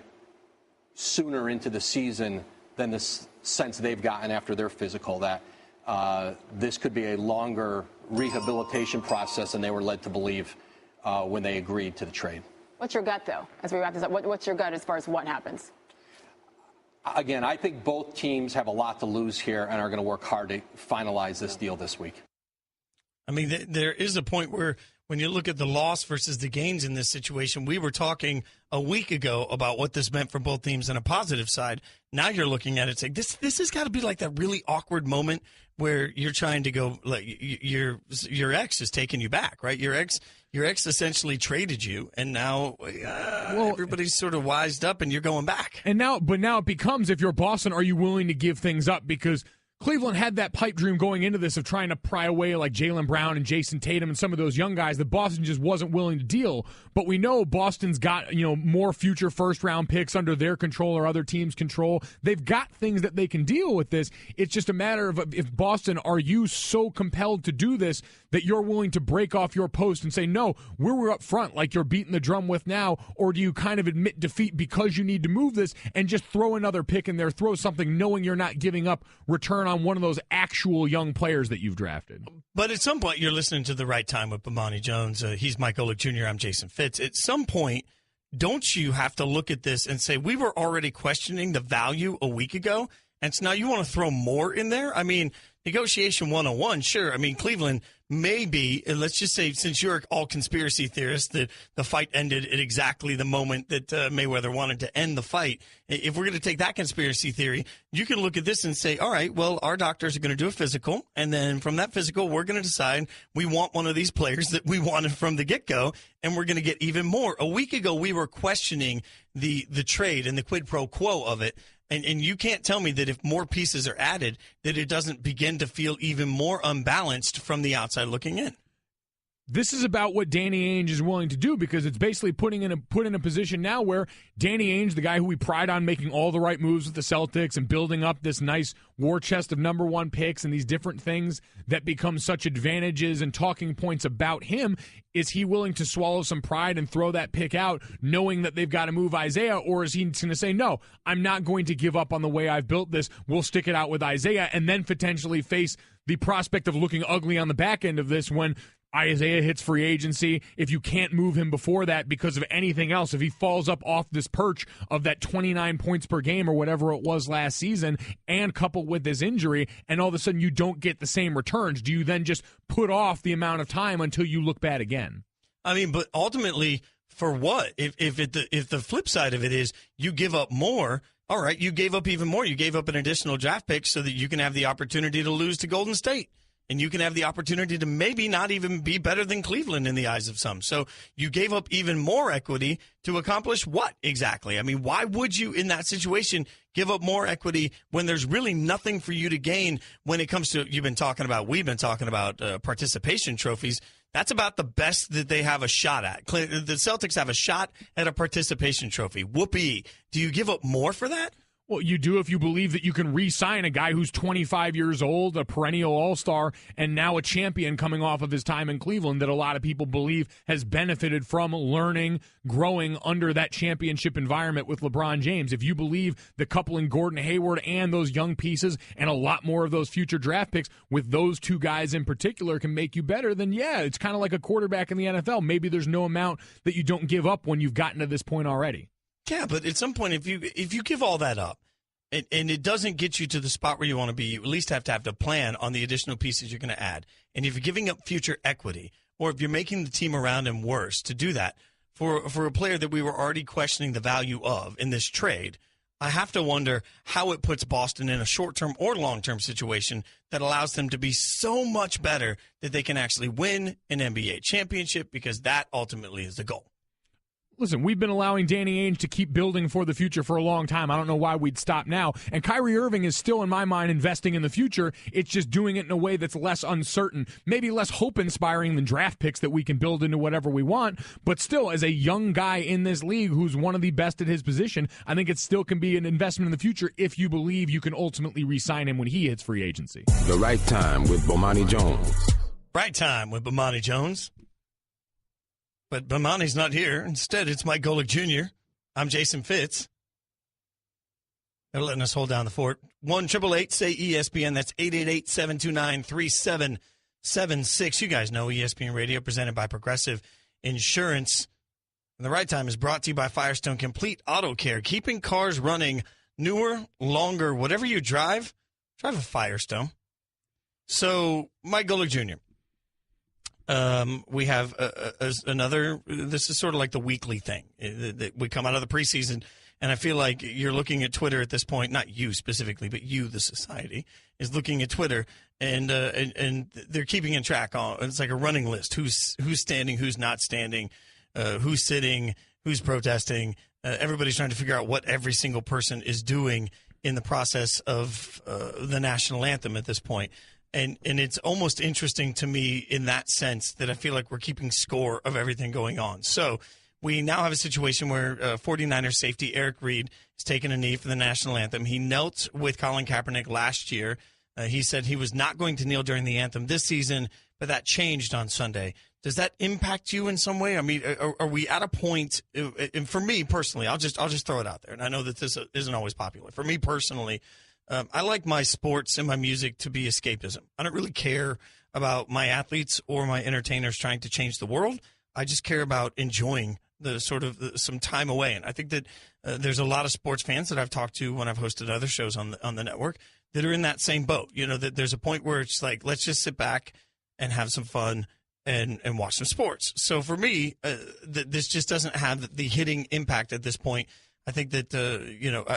sooner into the season than the sense they've gotten after their physical, that this could be a longer rehabilitation process than they were led to believe when they agreed to the trade. What's your gut, though, as we wrap this up? What's your gut as far as what happens? Again, I think both teams have a lot to lose here and are going to work hard to finalize this deal this week. I mean, there is a point where when you look at the loss versus the gains in this situation, we were talking a week ago about what this meant for both teams on a positive side. Now you're looking at it saying this has got to be like that really awkward moment where you're trying to go, like your ex is taking you back, right? Your ex essentially traded you, and now everybody's sort of wised up, and you're going back. But now it becomes, if you're Boston, are you willing to give things up? Because Cleveland had that pipe dream going into this of trying to pry away like Jaylen Brown and Jason Tatum and some of those young guys that Boston just wasn't willing to deal. But we know Boston's got, more future first-round picks under their control or other teams' control. They've got things that they can deal with this. It's just a matter of, if Boston, are you so compelled to do this that you're willing to break off your post and say, no, we're up front like you're beating the drum with now, or do you kind of admit defeat because you need to move this and just throw another pick in there, throw something knowing you're not giving up return on one of those actual young players that you've drafted? But at some point, you're listening to The Right Time with Bomani Jones. He's Mike Golic Jr. I'm Jason Fitz. At some point, don't you have to look at this and say, we were already questioning the value a week ago, and so now you want to throw more in there? I mean, negotiation 101, sure. I mean, Cleveland maybe, let's just say, since you're all conspiracy theorists, that the fight ended at exactly the moment that Maywether wanted to end the fight. If we're going to take that conspiracy theory, you can look at this and say, all right, well, our doctors are going to do a physical, and then from that physical, we're going to decide we want one of these players that we wanted from the get-go, and we're going to get even more. A week ago, we were questioning the trade and the quid pro quo of it. And you can't tell me that if more pieces are added, that it doesn't begin to feel even more unbalanced from the outside looking in. This is about what Danny Ainge is willing to do, because it's basically put in a position now where Danny Ainge, the guy who we pride on making all the right moves with the Celtics and building up this nice war chest of number one picks and these different things that become such advantages and talking points about him, is he willing to swallow some pride and throw that pick out knowing that they've got to move Isaiah, or is he going to say, no, I'm not going to give up on the way I've built this, we'll stick it out with Isaiah, and then potentially face the prospect of looking ugly on the back end of this when Isaiah hits free agency? If you can't move him before that because of anything else, if he falls up off this perch of that 29 points per game or whatever it was last season, and coupled with this injury, and all of a sudden you don't get the same returns, do you then just put off the amount of time until you look bad again? I mean, but ultimately, for what? If the flip side of it is you give up more, all right, you gave up even more. You gave up an additional draft pick so that you can have the opportunity to lose to Golden State. And you can have the opportunity to maybe not even be better than Cleveland in the eyes of some. So you gave up even more equity to accomplish what exactly? I mean, why would you in that situation give up more equity when there's really nothing for you to gain when it comes to, we've been talking about participation trophies. That's about the best that they have a shot at. The Celtics have a shot at a participation trophy. Whoopee. Do you give up more for that? Well, you do if you believe that you can re-sign a guy who's 25 years old, a perennial all-star, and now a champion coming off of his time in Cleveland that a lot of people believe has benefited from learning, growing under that championship environment with LeBron James. If you believe the coupling Gordon Hayward and those young pieces and a lot more of those future draft picks with those two guys in particular can make you better, then yeah, it's kind of like a quarterback in the NFL. Maybe there's no amount that you don't give up when you've gotten to this point already. Yeah, but at some point, if you give all that up, and it doesn't get you to the spot where you want to be, you at least have to have the plan on the additional pieces you're going to add. And if you're giving up future equity, or if you're making the team around him worse to do that, for a player that we were already questioning the value of in this trade, I have to wonder how it puts Boston in a short-term or long-term situation that allows them to be so much better that they can actually win an NBA championship, because that ultimately is the goal. Listen, we've been allowing Danny Ainge to keep building for the future for a long time. I don't know why we'd stop now. And Kyrie Irving is still, in my mind, investing in the future. It's just doing it in a way that's less uncertain, maybe less hope-inspiring than draft picks that we can build into whatever we want. But still, as a young guy in this league who's one of the best at his position, I think it still can be an investment in the future if you believe you can ultimately re-sign him when he hits free agency. The Right Time with Bomani Jones. Right Time with Bomani Jones. But Bomani's not here. Instead, it's Mike Golic Jr. I'm Jason Fitz. They're letting us hold down the fort. 1-888-SAY-ESPN. That's 888-729-3776. You guys know ESPN Radio, presented by Progressive Insurance. And the Right Time is brought to you by Firestone Complete Auto Care. Keeping cars running newer, longer, whatever you drive a Firestone. So, Mike Golic Jr., we have another, this is sort of like the weekly thing. We come out of the preseason, and I feel like you're looking at Twitter at this point, not you specifically, but you, the society, is looking at Twitter, and they're keeping in track. It's like a running list. Who's standing, who's not standing, who's sitting, who's protesting. Everybody's trying to figure out what every single person is doing in the process of the national anthem at this point. And it's almost interesting to me in that sense that I feel like we're keeping score of everything going on. So we now have a situation where 49ers safety Eric Reid has taken a knee for the national anthem. He knelt with Colin Kaepernick last year. He said he was not going to kneel during the anthem this season, but that changed on Sunday. Does that impact you in some way? I mean, are we at a point, and for me personally, I'll just throw it out there, and I know that this isn't always popular. For me personally, I like my sports and my music to be escapism. I don't really care about my athletes or my entertainers trying to change the world. I just care about enjoying the sort of some time away. And I think that there's a lot of sports fans that I've talked to when I've hosted other shows on the network that are in that same boat. You know, that there's a point where it's like, let's just sit back and have some fun and watch some sports. So for me, this just doesn't have the hitting impact at this point. I think that,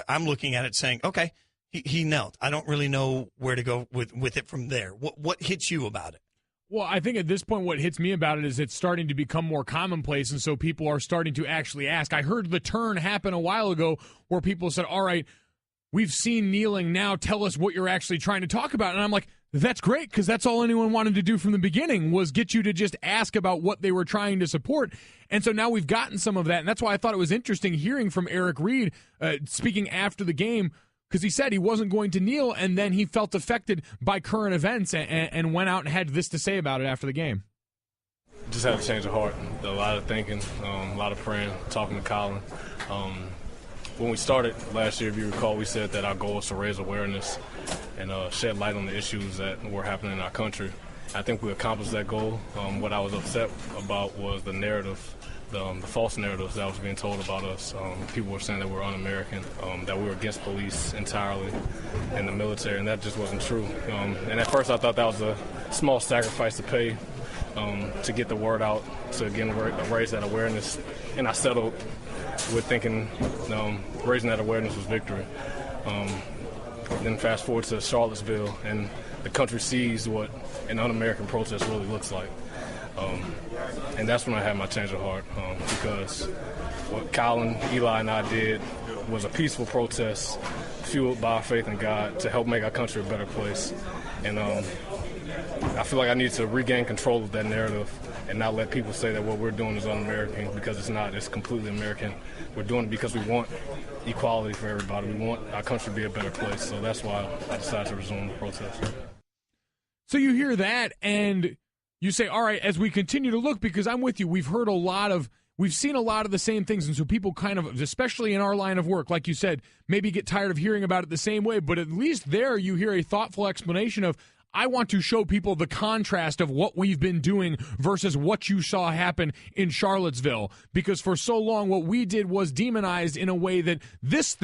I'm looking at it saying, okay, he knelt. I don't really know where to go with it from there. What hits you about it? Well, I think at this point what hits me about it is it's starting to become more commonplace, and so people are starting to actually ask. I heard the turn happen a while ago where people said, all right, we've seen kneeling, now tell us what you're actually trying to talk about. And I'm like, that's great, because that's all anyone wanted to do from the beginning was get you to just ask about what they were trying to support. And so now we've gotten some of that, and that's why I thought it was interesting hearing from Eric Reid speaking after the game, because he said he wasn't going to kneel, and then he felt affected by current events and went out and had this to say about it after the game. Just had to change of heart. A lot of thinking, a lot of praying, talking to Colin. When we started last year, if you recall, we said that our goal was to raise awareness and shed light on the issues that were happening in our country. I think we accomplished that goal. What I was upset about was the narrative, the false narratives that was being told about us. People were saying that we're un-American, that we were against police entirely and the military, and that just wasn't true. And at first I thought that was a small sacrifice to pay to get the word out, to again raise that awareness. And I settled with thinking raising that awareness was victory. Then fast forward to Charlottesville, and the country sees what an un-American protest really looks like. And that's when I had my change of heart, because what Colin, Eli, and I did was a peaceful protest fueled by our faith in God to help make our country a better place. And I feel like I need to regain control of that narrative and not let people say that what we're doing is un-American, because it's not. It's completely American. We're doing it because we want equality for everybody. We want our country to be a better place. So that's why I decided to resume the protest. So you hear that and you say, all right, as we continue to look, because I'm with you, we've seen a lot of the same things, and so people kind of, especially in our line of work, like you said, maybe get tired of hearing about it the same way, but at least there you hear a thoughtful explanation of, I want to show people the contrast of what we've been doing versus what you saw happen in Charlottesville. Because for so long, what we did was demonized in a way that this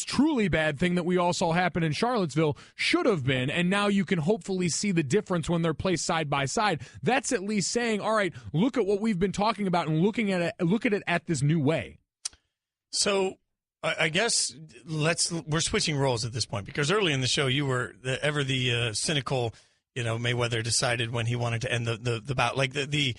truly bad thing that we all saw happen in Charlottesville should have been. And now you can hopefully see the difference when they're placed side by side. That's at least saying, all right, look at what we've been talking about and look at it at this new way. So I guess we're switching roles at this point, because early in the show you were the cynical, Mayweather decided when he wanted to end the bout, like the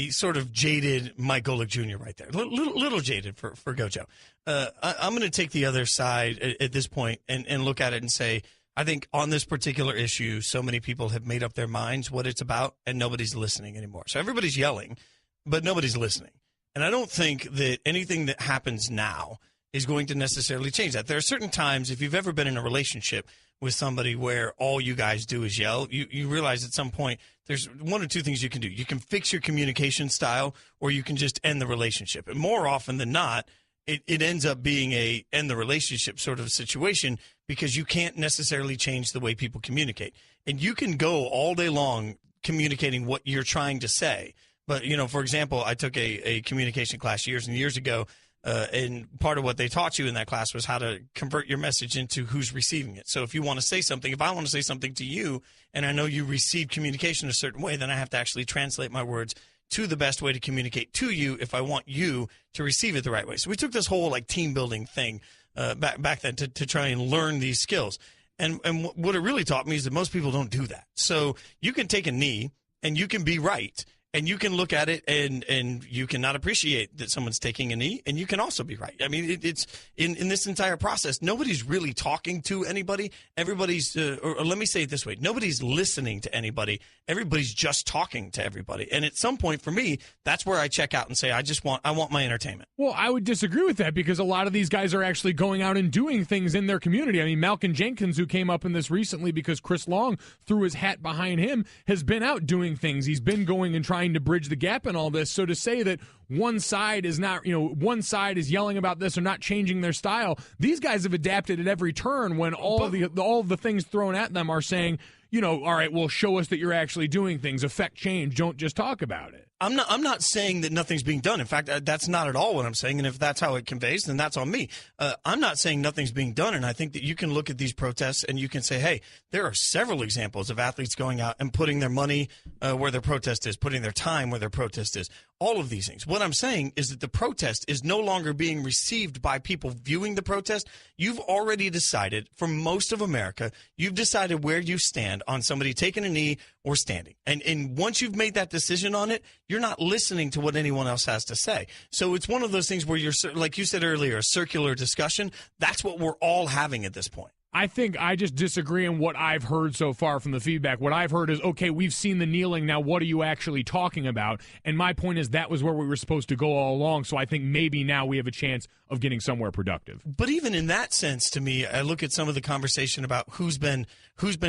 sort of jaded Mike Golic Jr. right there, little jaded for Gojo. I'm going to take the other side at this point and look at it and say, I think on this particular issue, so many people have made up their minds what it's about, and nobody's listening anymore. So everybody's yelling, but nobody's listening. And I don't think that anything that happens now is going to necessarily change that. There are certain times, if you've ever been in a relationship with somebody where all you guys do is yell, you realize at some point there's one or two things you can do. You can fix your communication style, or you can just end the relationship. And more often than not, it ends up being a end the relationship sort of situation, because you can't necessarily change the way people communicate. And you can go all day long communicating what you're trying to say. But, for example, I took a communication class years and years ago, and part of what they taught you in that class was how to convert your message into who's receiving it. So if you want to say something, if I want to say something to you, and I know you receive communication a certain way, then I have to actually translate my words to the best way to communicate to you if I want you to receive it the right way. So we took this whole team building thing back then to try and learn these skills. And what it really taught me is that most people don't do that. So you can take a knee and you can be right. And you can look at it and you cannot appreciate that someone's taking a knee, and you can also be right. I mean, it's in this entire process, nobody's really talking to anybody. Everybody's, or let me say it this way, nobody's listening to anybody. Everybody's just talking to everybody. And at some point for me, that's where I check out and say, I want my entertainment. Well, I would disagree with that, because a lot of these guys are actually going out and doing things in their community. I mean, Malcolm Jenkins, who came up in this recently because Chris Long threw his hat behind him, has been out doing things. He's been going and trying to bridge the gap in all this. So to say that one side is not, one side is yelling about this or not changing their style, these guys have adapted at every turn when all of the things thrown at them are saying, all right, well, show us that you're actually doing things, affect change, don't just talk about it. I'm not saying that nothing's being done. In fact, that's not at all what I'm saying. And if that's how it conveys, then that's on me. I'm not saying nothing's being done. And I think that you can look at these protests and you can say, hey, there are several examples of athletes going out and putting their money where their protest is, putting their time where their protest is, all of these things. What I'm saying is that the protest is no longer being received by people viewing the protest. You've already decided, for most of America, you've decided where you stand on somebody taking a knee or standing. And once you've made that decision on it, you're not listening to what anyone else has to say. So it's one of those things where you're, like you said earlier, a circular discussion. That's what we're all having at this point. I think I just disagree on what I've heard so far from the feedback. What I've heard is, okay, we've seen the kneeling. Now, what are you actually talking about? And my point is that was where we were supposed to go all along. So I think maybe now we have a chance of getting somewhere productive. But even in that sense, to me, I look at some of the conversation about who's been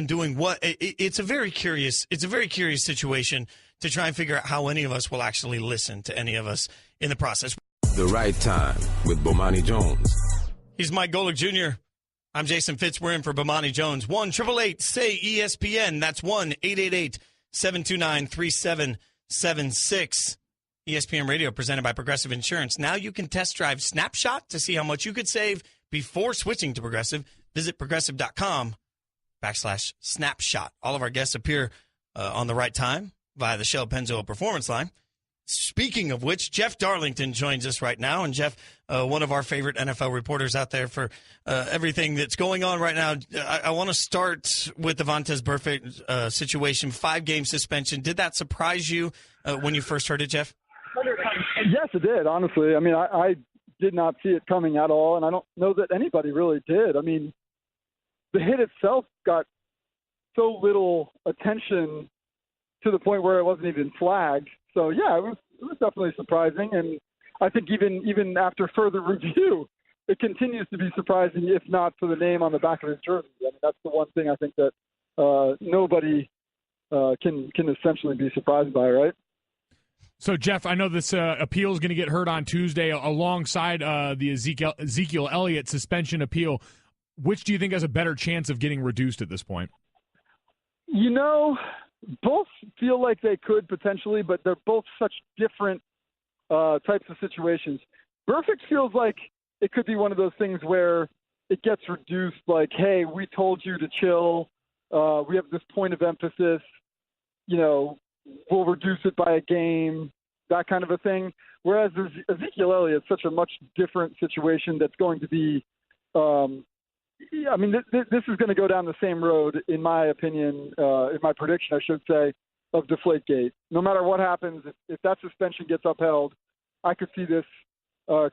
doing what. It's a very curious situation to try and figure out how any of us will actually listen to any of us in the process. The Right Time with Bomani Jones. He's Mike Golic Jr. I'm Jason Fitz. We're in for Bomani Jones. 1-888-SAY-ESPN. That's 1-888-729-3776. ESPN Radio, presented by Progressive Insurance. Now you can test drive Snapshot to see how much you could save before switching to Progressive. Visit progressive.com/snapshot. All of our guests appear on the right time via the Shell Pennzoil Performance Line. Speaking of which, Jeff Darlington joins us right now. And Jeff, one of our favorite NFL reporters out there for everything that's going on right now. I want to start with the Vontaze Burfict situation, 5-game suspension. Did that surprise you when you first heard it, Jeff? Yes, it did, honestly. I mean, I did not see it coming at all, and I don't know that anybody really did. I mean, the hit itself got so little attention to the point where it wasn't even flagged. So yeah, it was definitely surprising, and I think even after further review, it continues to be surprising, if not for the name on the back of his jersey. I mean, that's the one thing I think that nobody can essentially be surprised by, right? So, Jeff, I know this appeal is going to get heard on Tuesday alongside the Ezekiel Elliott suspension appeal. Which do you think has a better chance of getting reduced at this point? You know, both feel like they could potentially, but they're both such different types of situations. Burfict feels like it could be one of those things where it gets reduced, like, hey, we told you to chill. We have this point of emphasis. You know, we'll reduce it by a game, that kind of a thing. Whereas Ezekiel Elliott's such a much different situation that's going to be I mean, this is going to go down the same road, in my opinion, in my prediction, I should say, of Deflategate. No matter what happens, if that suspension gets upheld, I could see this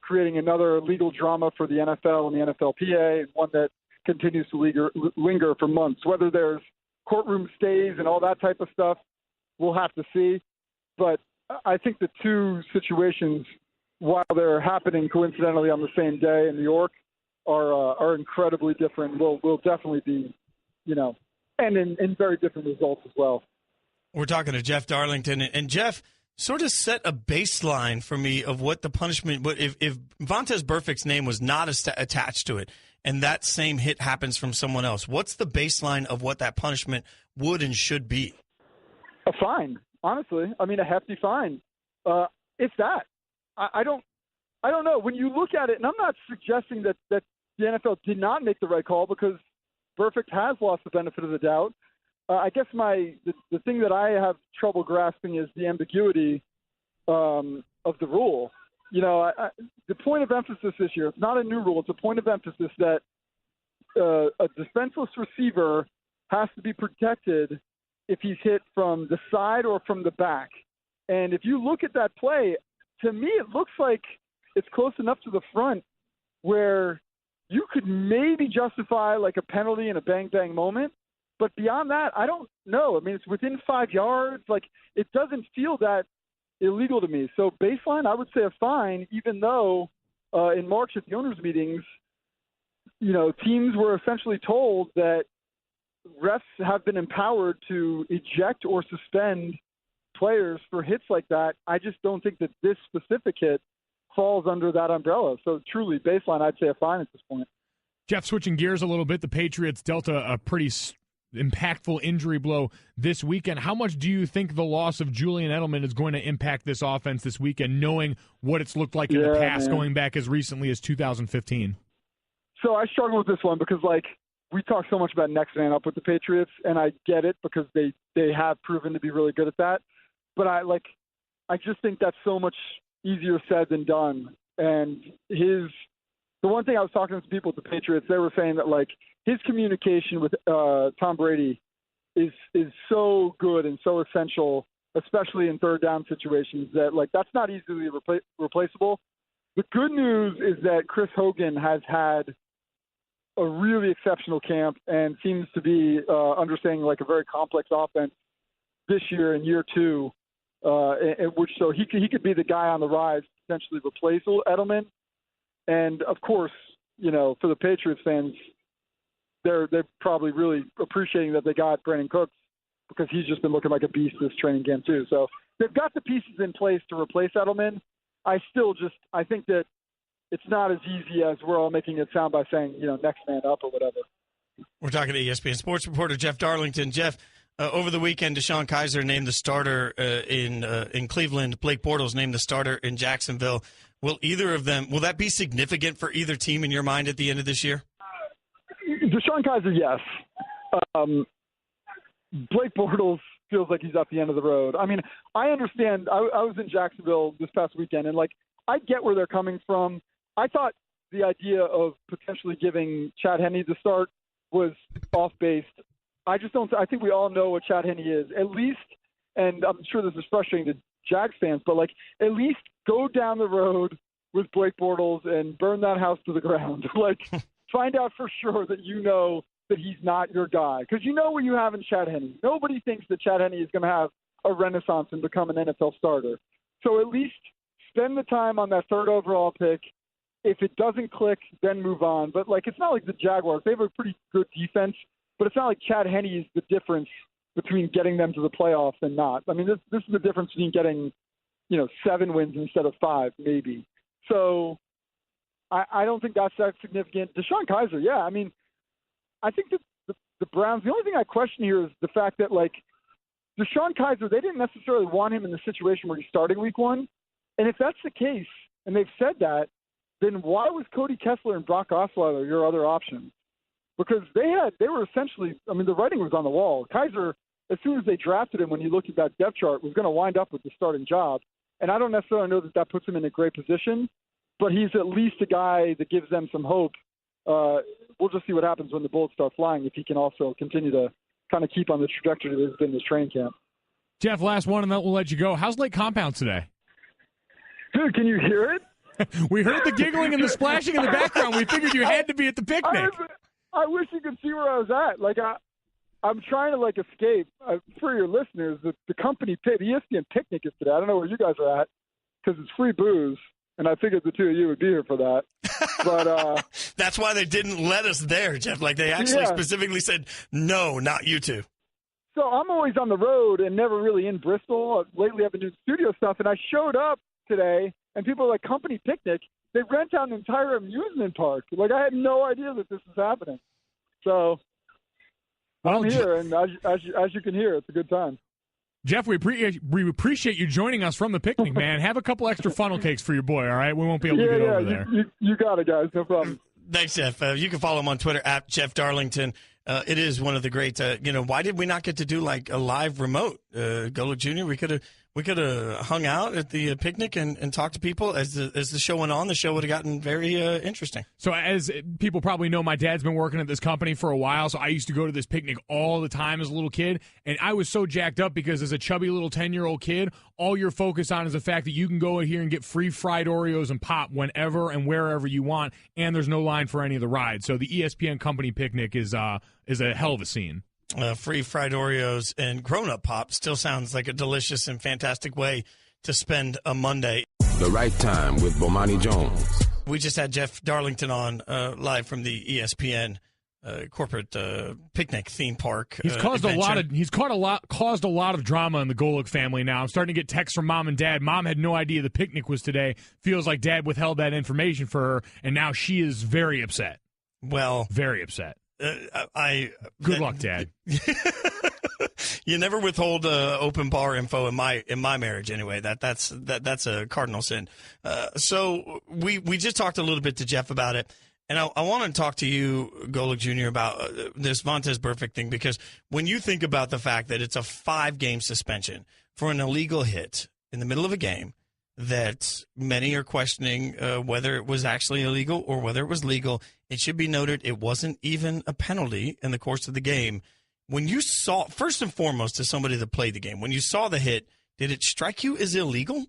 creating another legal drama for the NFL and the NFLPA, and one that continues to linger for months. Whether there's courtroom stays and all that type of stuff, we'll have to see. But I think the two situations, while they're happening coincidentally on the same day in New York, are incredibly different. Will definitely be, you know, and in very different results as well. We're talking to Jeff Darlington, and Jeff sort of set a baseline for me of what the punishment would if Vontaze Burfict's name was not attached to it, and that same hit happens from someone else. What's the baseline of what that punishment would and should be? A fine, honestly. I mean, a hefty fine. It's that. I don't know. When you look at it, and I'm not suggesting that the NFL did not make the right call, because Burfict has lost the benefit of the doubt. I guess the thing that I have trouble grasping is the ambiguity of the rule. You know, the point of emphasis this year, it's not a new rule, it's a point of emphasis that a defenseless receiver has to be protected if he's hit from the side or from the back. And if you look at that play, to me it looks like it's close enough to the front where you could maybe justify like a penalty in a bang-bang moment. But beyond that, I don't know. I mean, it's within 5 yards. Like, it doesn't feel that illegal to me. So baseline, I would say a fine, even though in March at the owners' meetings, you know, teams were essentially told that refs have been empowered to eject or suspend players for hits like that. I just don't think that this specific hit falls under that umbrella. So truly, baseline, I'd say a fine at this point. Jeff, switching gears a little bit, the Patriots dealt a pretty impactful injury blow this weekend. How much do you think the loss of Julian Edelman is going to impact this offense this weekend, knowing what it's looked like in the past, going back as recently as 2015? So I struggle with this one because, like, we talk so much about next man up with the Patriots, and I get it because they have proven to be really good at that. But I just think that's so much easier said than done. And the one thing I was talking to people at the Patriots, they were saying that, like, his communication with Tom Brady is so good and so essential, especially in third down situations, that, like, that's not easily replaceable. The good news is that Chris Hogan has had a really exceptional camp and seems to be understanding, like, a very complex offense this year in year two, which so he could be the guy on the rise to potentially replace Edelman. And of course, you know, for the Patriots fans, they're probably really appreciating that they got Brandon Cooks, because he's just been looking like a beast this training camp too. So they've got the pieces in place to replace Edelman. I think that it's not as easy as we're all making it sound by saying, you know, next man up or whatever. We're talking to ESPN sports reporter Jeff Darlington. Jeff, over the weekend, DeShone Kizer named the starter in Cleveland. Blake Bortles named the starter in Jacksonville. Will that be significant for either team in your mind at the end of this year? DeShone Kizer, yes. Blake Bortles feels like he's at the end of the road. I mean, I understand. I was in Jacksonville this past weekend, and, like, I get where they're coming from. I thought the idea of potentially giving Chad Henne the start was off base. I think we all know what Chad Henne is, at least, and I'm sure this is frustrating to Jags fans, but, like, at least go down the road with Blake Bortles and burn that house to the ground. Like, find out for sure that you know that he's not your guy. Because you know what you have in Chad Henne. Nobody thinks that Chad Henne is going to have a renaissance and become an NFL starter. So at least spend the time on that third overall pick. If it doesn't click, then move on. But, it's not like the Jaguars. They have a pretty good defense, but it's not like Chad Henne is the difference between getting them to the playoffs and not. I mean, this is the difference between getting, 7 wins instead of 5, maybe. So I don't think that's that significant. DeShone Kizer, yeah. I mean, I think that the Browns, the only thing I question here is the fact that, DeShone Kizer, they didn't necessarily want him in the situation where he's starting week 1. And if that's the case, and they've said that, then why was Cody Kessler and Brock Osweiler your other options? Because they were essentially, I mean, the writing was on the wall. Kizer, as soon as they drafted him, when you look at that depth chart, was going to wind up with the starting job. And I don't necessarily know that puts him in a great position, but he's at least a guy that gives them some hope. We'll just see what happens when the Bullets start flying, if he can also continue to kind of keep on the trajectory that has been this training camp. Jeff, last one, and then we'll let you go. How's Lake Compound today? Dude, can you hear it? We heard the giggling and the splashing in the background. We figured you had to be at the picnic. I wish you could see where I was at. I'm trying to escape. For your listeners, the company the ESPN picnic is today. I don't know where you guys are at because it's free booze, and I figured the two of you would be here for that. But that's why they didn't let us there, Jeff. They actually specifically said no, not you two. So I'm always on the road and never really in Bristol. Lately, I've been doing studio stuff, and I showed up today. And people are like, company picnic, they rent out an entire amusement park. I had no idea that this was happening. So I'm here, and as you can hear, it's a good time. Jeff, we appreciate you joining us from the picnic, man. Have a couple extra funnel cakes for your boy, all right? We won't be able to get over there. You got it, guys. No problem. Thanks, Jeff. You can follow him on Twitter, @Jeff Darlington. It is one of the great, why did we not get to do a live remote? Golic Jr., we could have hung out at the picnic and talked to people as the show went on. The show would have gotten very interesting. So as people probably know, my dad's been working at this company for a while, so I used to go to this picnic all the time as a little kid, and I was so jacked up because as a chubby little 10-year-old kid, all you're focused on is the fact that you can go in here and get free fried Oreos and pop whenever and wherever you want, and there's no line for any of the rides. So the ESPN company picnic is a hell of a scene. Free fried Oreos and grown-up pop still sounds like a delicious and fantastic way to spend a Monday. The Right Time with Bomani Jones. We just had Jeff Darlington on live from the ESPN corporate picnic theme park. He's caused caused a lot of drama in the Golic family now. I'm starting to get texts from mom and dad. Mom had no idea the picnic was today. Feels like dad withheld that information for her, and now she is very upset. Well, very upset. Good luck, Dad. You never withhold open bar info in my marriage anyway. That's a cardinal sin. So we just talked a little bit to Jeff about it, and I want to talk to you, Golic Jr., about this Vontaze Burfict thing, because when you think about the fact that it's a 5-game suspension for an illegal hit in the middle of a game, that many are questioning whether it was actually illegal or whether it was legal. It should be noted it wasn't even a penalty in the course of the game. When you saw, first and foremost, as somebody that played the game, when you saw the hit, did it strike you as illegal?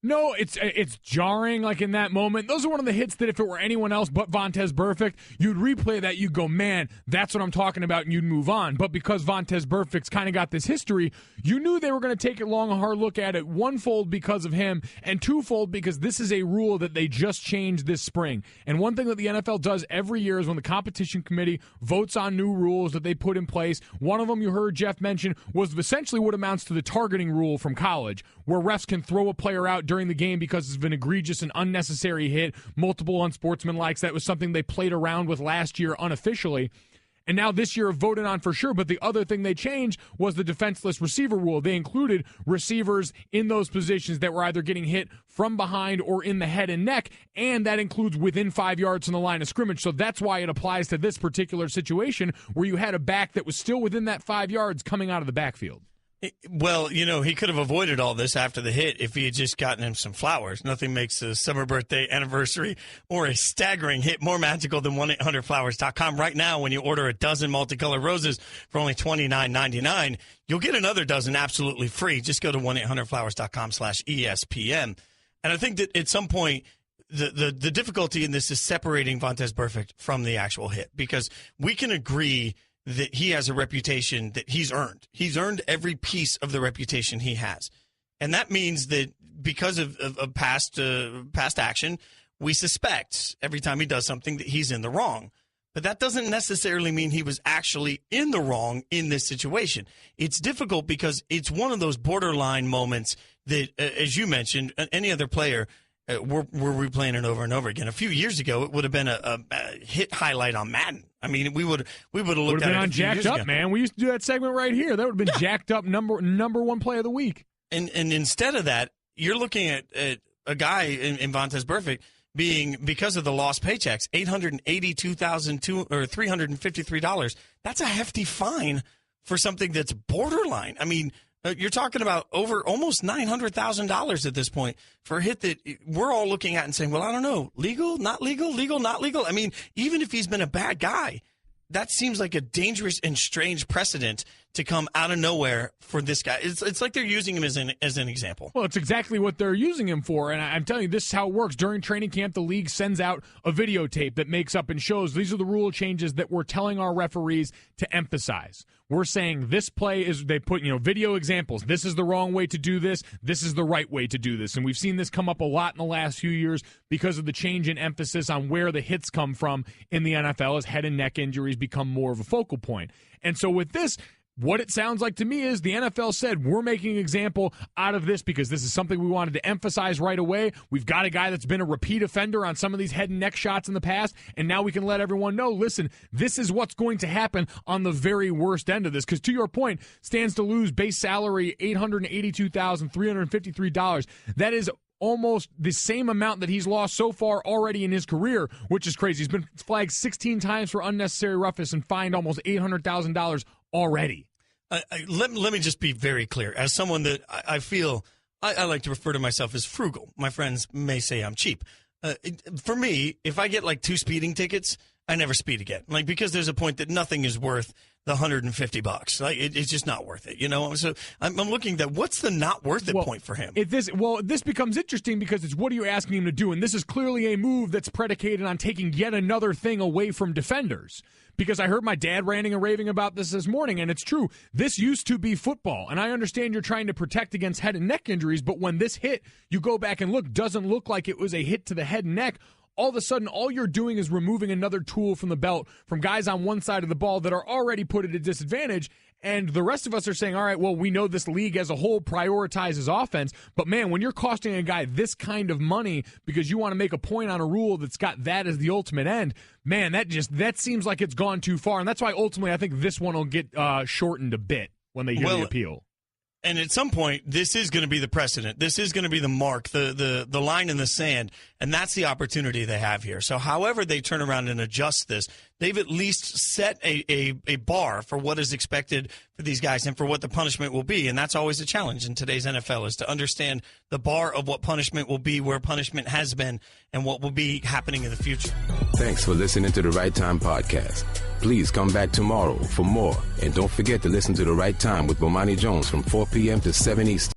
No, it's jarring in that moment. Those are one of the hits that if it were anyone else but Vontaze Burfict, you'd replay that, you'd go, man, that's what I'm talking about, and you'd move on. But because Vontaze Burfict's kind of got this history, you knew they were going to take a long and hard look at it, onefold because of him, and twofold because this is a rule that they just changed this spring. And one thing that the NFL does every year is when the competition committee votes on new rules that they put in place, one of them you heard Jeff mention was essentially what amounts to the targeting rule from college, where refs can throw a player out during the game because of an egregious and unnecessary hit, multiple unsportsmanlikes. That was something they played around with last year unofficially. And now this year voted on for sure. But the other thing they changed was the defenseless receiver rule. They included receivers in those positions that were either getting hit from behind or in the head and neck, and that includes within 5 yards from the line of scrimmage. So that's why it applies to this particular situation where you had a back that was still within that 5 yards coming out of the backfield. Well, he could have avoided all this after the hit if he had just gotten him some flowers. Nothing makes a summer birthday, anniversary, or a staggering hit more magical than 1-800-Flowers.com. Right now, when you order a dozen multicolored roses for only $29.99, you'll get another dozen absolutely free. Just go to 1-800-Flowers.com/ESPN. And I think that at some point, the difficulty in this is separating Vontaze Burfict from the actual hit, because we can agree that he has a reputation that he's earned. He's earned every piece of the reputation he has. And that means that because of past action, we suspect every time he does something that he's in the wrong. But that doesn't necessarily mean he was actually in the wrong in this situation. It's difficult because it's one of those borderline moments that, as you mentioned, any other player, we're replaying it over and over again. A few years ago, it would have been a hit highlight on Madden. I mean, we would have looked at it on Jacked Up, man. We used to do that segment right here. That would have been Jacked Up number one play of the week. And instead of that, you're looking at a guy in Vontaze Burfict being, because of the lost paychecks, $353. That's a hefty fine for something that's borderline. I mean, you're talking about over almost $900,000 at this point for a hit that we're all looking at and saying, well, I don't know, legal, not legal, legal, not legal. I mean, even if he's been a bad guy, that seems like a dangerous and strange precedent to come out of nowhere for this guy. It's like they're using him as an example. Well, it's exactly what they're using him for. And I'm telling you, this is how it works. During training camp, the league sends out a videotape that makes up and shows these are the rule changes that we're telling our referees to emphasize. We're saying this play is, they put, video examples. This is the wrong way to do this. This is the right way to do this. And we've seen this come up a lot in the last few years because of the change in emphasis on where the hits come from in the NFL as head and neck injuries become more of a focal point. And so with this, what it sounds like to me is the NFL said, we're making an example out of this because this is something we wanted to emphasize right away. We've got a guy that's been a repeat offender on some of these head and neck shots in the past, and now we can let everyone know, listen, this is what's going to happen on the very worst end of this. Because to your point, stands to lose base salary $882,353. That is almost the same amount that he's lost so far already in his career, which is crazy. He's been flagged 16 times for unnecessary roughness and fined almost $800,000 already. Let me just be very clear. As someone that I feel, I like to refer to myself as frugal. My friends may say I'm cheap. For me, if I get like 2 speeding tickets, I never speed again. Like, because there's a point that nothing is worth the $150. Like, it's just not worth it, So I'm looking at what's the not worth it point for him. This becomes interesting because it's what are you asking him to do? And this is clearly a move that's predicated on taking yet another thing away from defenders. Because I heard my dad ranting and raving about this morning, and it's true. This used to be football, and I understand you're trying to protect against head and neck injuries, but when this hit, you go back and look, doesn't look like it was a hit to the head and neck. All of a sudden, all you're doing is removing another tool from the belt from guys on one side of the ball that are already put at a disadvantage. And the rest of us are saying, all right, well, we know this league as a whole prioritizes offense. But, man, when you're costing a guy this kind of money because you want to make a point on a rule that's got that as the ultimate end, man, that seems like it's gone too far. And that's why ultimately I think this one will get shortened a bit when they hear the appeal. And at some point, this is going to be the precedent. This is going to be the mark, the line in the sand, and that's the opportunity they have here. So however they turn around and adjust this, they've at least set a bar for what is expected for these guys and for what the punishment will be, and that's always a challenge in today's NFL, is to understand the bar of what punishment will be, where punishment has been, and what will be happening in the future. Thanks for listening to the Right Time Podcast. Please come back tomorrow for more, and don't forget to listen to The Right Time with Bomani Jones from 4 p.m. to 7 Eastern.